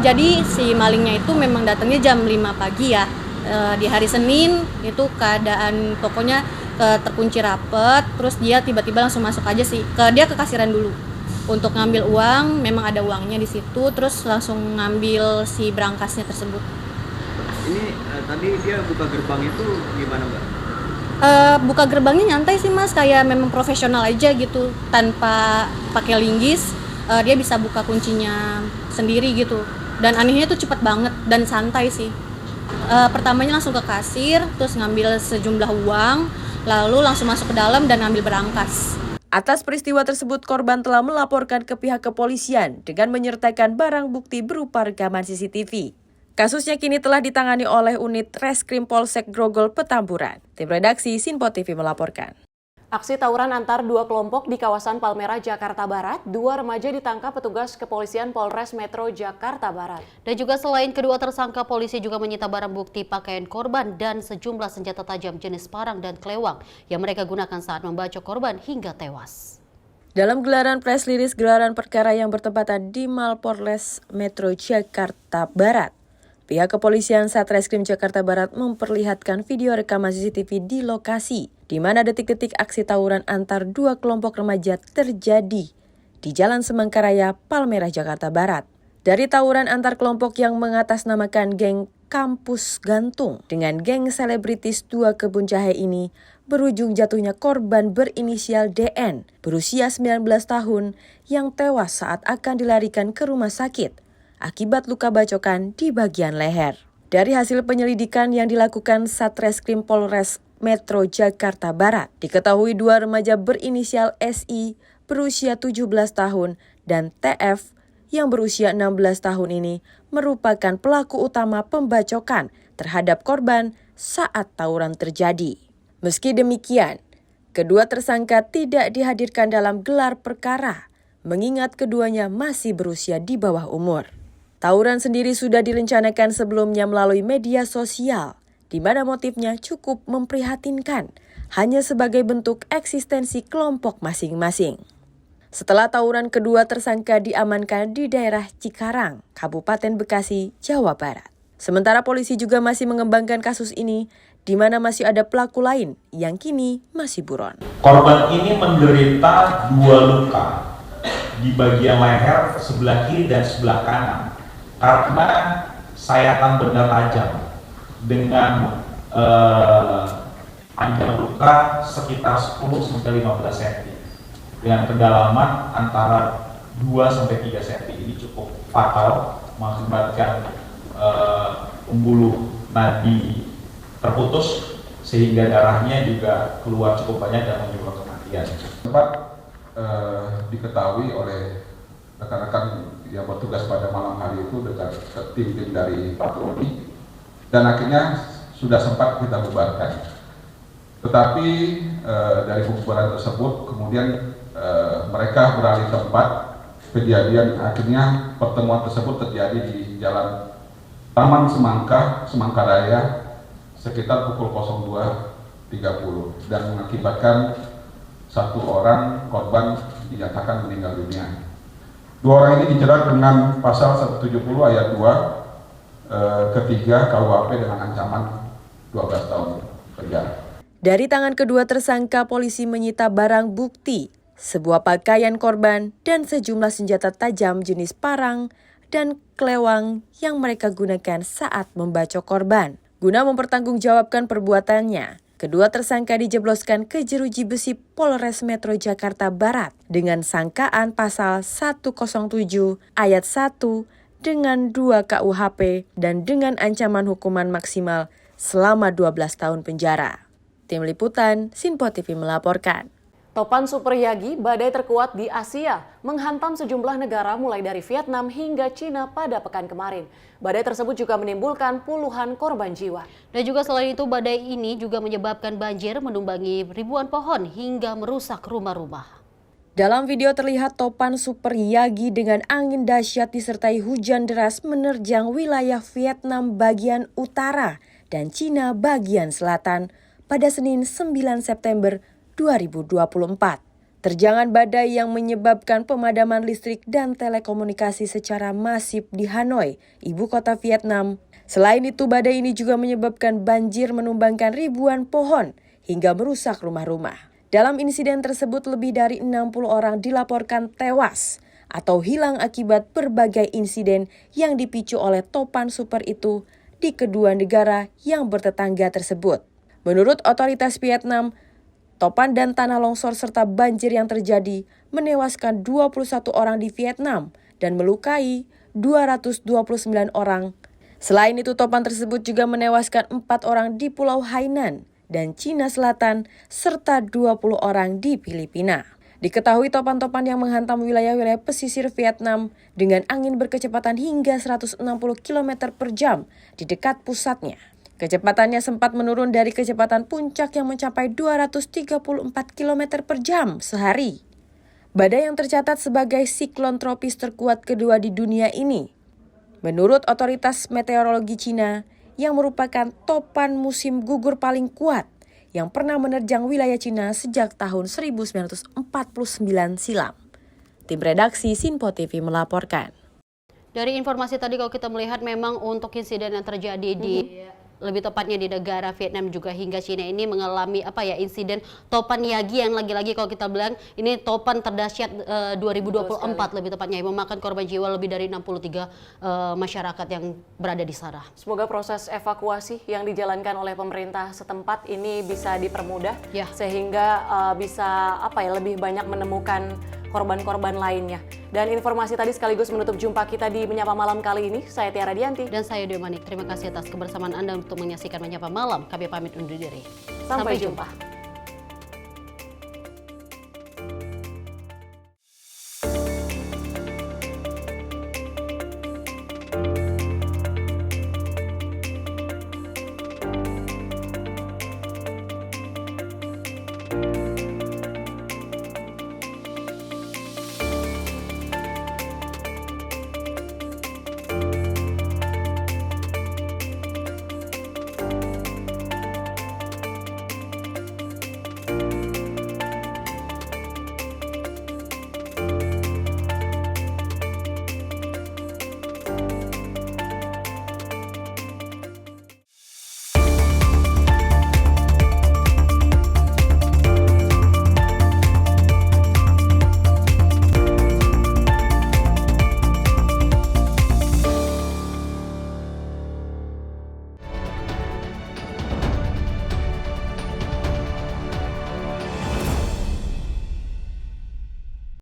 Jadi si malingnya itu memang datangnya jam 5 pagi ya. Di hari Senin itu keadaan tokonya terkunci rapet, terus dia tiba-tiba langsung masuk aja sih. Dia ke kasiran dulu untuk ngambil uang, memang ada uangnya di situ, terus langsung ngambil si brankasnya tersebut. Ini tadi dia buka gerbang itu gimana Mbak? Buka gerbangnya nyantai sih Mas, kayak memang profesional aja gitu, tanpa pakai linggis. Dia bisa buka kuncinya sendiri gitu, dan anehnya tuh cepat banget dan santai sih. Pertamanya langsung ke kasir, terus ngambil sejumlah uang, lalu langsung masuk ke dalam dan ngambil berangkas. Atas peristiwa tersebut, korban telah melaporkan ke pihak kepolisian dengan menyertakan barang bukti berupa rekaman CCTV. Kasusnya kini telah ditangani oleh unit Reskrim Polsek Grogol Petamburan. Tim redaksi Sinpo TV melaporkan. Aksi tawuran antar dua kelompok di kawasan Palmerah, Jakarta Barat. 2 remaja ditangkap petugas kepolisian Polres Metro Jakarta Barat. Dan juga selain kedua tersangka, polisi juga menyita barang bukti pakaian korban dan sejumlah senjata tajam jenis parang dan kelewang yang mereka gunakan saat membacok korban hingga tewas. Dalam gelaran press release gelaran perkara yang bertempatan di Mapolres Metro Jakarta Barat, pihak kepolisian Satreskrim Jakarta Barat memperlihatkan video rekaman CCTV di lokasi, di mana detik-detik aksi tawuran antar dua kelompok remaja terjadi di Jalan Semangkaraya, Palmerah, Jakarta Barat. Dari tawuran antar kelompok yang mengatasnamakan geng Kampus Gantung dengan geng selebritis Dua Kebun Jahe ini, berujung jatuhnya korban berinisial DN, berusia 19 tahun, yang tewas saat akan dilarikan ke rumah sakit akibat luka bacokan di bagian leher. Dari hasil penyelidikan yang dilakukan Satreskrim Polres Metro Jakarta Barat, diketahui 2 remaja berinisial SI berusia 17 tahun dan TF yang berusia 16 tahun ini merupakan pelaku utama pembacokan terhadap korban saat tawuran terjadi. Meski demikian, kedua tersangka tidak dihadirkan dalam gelar perkara, mengingat keduanya masih berusia di bawah umur. Tawuran sendiri sudah direncanakan sebelumnya melalui media sosial, di mana motifnya cukup memprihatinkan, hanya sebagai bentuk eksistensi kelompok masing-masing. Setelah tawuran, kedua tersangka diamankan di daerah Cikarang, Kabupaten Bekasi, Jawa Barat. Sementara polisi juga masih mengembangkan kasus ini, di mana masih ada pelaku lain yang kini masih buron. Korban ini menderita 2 luka di bagian leher sebelah kiri dan sebelah kanan karena sayatan benda tajam dengan panjang luka sekitar 10-15 cm dengan kedalaman antara 2-3 cm. Ini cukup fatal, mengakibatkan pembuluh nadi terputus sehingga darahnya juga keluar cukup banyak dan menyebabkan kematian. Sempat diketahui oleh rekan-rekan yang bertugas pada malam hari itu dengan tim-tim dari patroli, dan akhirnya sudah sempat kita bubarkan. Tetapi dari pembubaran tersebut kemudian mereka beralih tempat kejadian. Akhirnya pertemuan tersebut terjadi di Jalan Taman Semangkaraya sekitar pukul 02.30 dan mengakibatkan 1 orang korban dinyatakan meninggal dunia. 2 orang ini dijerat dengan pasal 170 ayat 2 ketiga KUHP dengan ancaman 12 tahun penjara. Dari tangan kedua tersangka, polisi menyita barang bukti, sebuah pakaian korban dan sejumlah senjata tajam jenis parang dan kelewang yang mereka gunakan saat membacok korban. Guna mempertanggungjawabkan perbuatannya, kedua tersangka dijebloskan ke jeruji besi Polres Metro Jakarta Barat dengan sangkaan pasal 107 ayat 1 dengan 2 KUHP dan dengan ancaman hukuman maksimal selama 12 tahun penjara. Tim Liputan, Sinpo TV melaporkan. Topan Super Yagi, badai terkuat di Asia, menghantam sejumlah negara mulai dari Vietnam hingga Cina pada pekan kemarin. Badai tersebut juga menimbulkan puluhan korban jiwa. Dan juga selain itu, badai ini juga menyebabkan banjir, menumbangi ribuan pohon hingga merusak rumah-rumah. Dalam video terlihat Topan Super Yagi dengan angin dahsyat disertai hujan deras menerjang wilayah Vietnam bagian utara dan Cina bagian selatan pada Senin 9 September 2024. Terjangan badai yang menyebabkan pemadaman listrik dan telekomunikasi secara masif di Hanoi, ibu kota Vietnam. Selain itu, badai ini juga menyebabkan banjir, menumbangkan ribuan pohon hingga merusak rumah-rumah. Dalam insiden tersebut, lebih dari 60 orang dilaporkan tewas atau hilang akibat berbagai insiden yang dipicu oleh topan super itu di kedua negara yang bertetangga tersebut. Menurut otoritas Vietnam, topan dan tanah longsor serta banjir yang terjadi menewaskan 21 orang di Vietnam dan melukai 229 orang. Selain itu, topan tersebut juga menewaskan 4 orang di Pulau Hainan dan Cina Selatan serta 20 orang di Filipina. Diketahui topan-topan yang menghantam wilayah-wilayah pesisir Vietnam dengan angin berkecepatan hingga 160 km per jam di dekat pusatnya. Kecepatannya sempat menurun dari kecepatan puncak yang mencapai 234 km per jam sehari. Badai yang tercatat sebagai siklon tropis terkuat kedua di dunia ini. Menurut otoritas meteorologi Cina, yang merupakan topan musim gugur paling kuat yang pernah menerjang wilayah Cina sejak tahun 1949 silam. Tim redaksi Sinpo TV melaporkan. Dari informasi tadi kalau kita melihat memang untuk insiden yang terjadi di lebih tepatnya di negara Vietnam juga hingga Cina ini mengalami insiden topan Yagi yang lagi-lagi kalau kita bilang ini topan terdahsyat 2024 lebih tepatnya yang memakan korban jiwa lebih dari 63 masyarakat yang berada di sana. Semoga proses evakuasi yang dijalankan oleh pemerintah setempat ini bisa dipermudah sehingga bisa lebih banyak menemukan korban-korban lainnya. Dan informasi tadi sekaligus menutup jumpa kita di Menyapa Malam kali ini. Saya Tiara Dianti. Dan saya Dewi Manik. Terima kasih atas kebersamaan Anda untuk menyaksikan Menyapa Malam. Kami pamit undur diri. Sampai jumpa.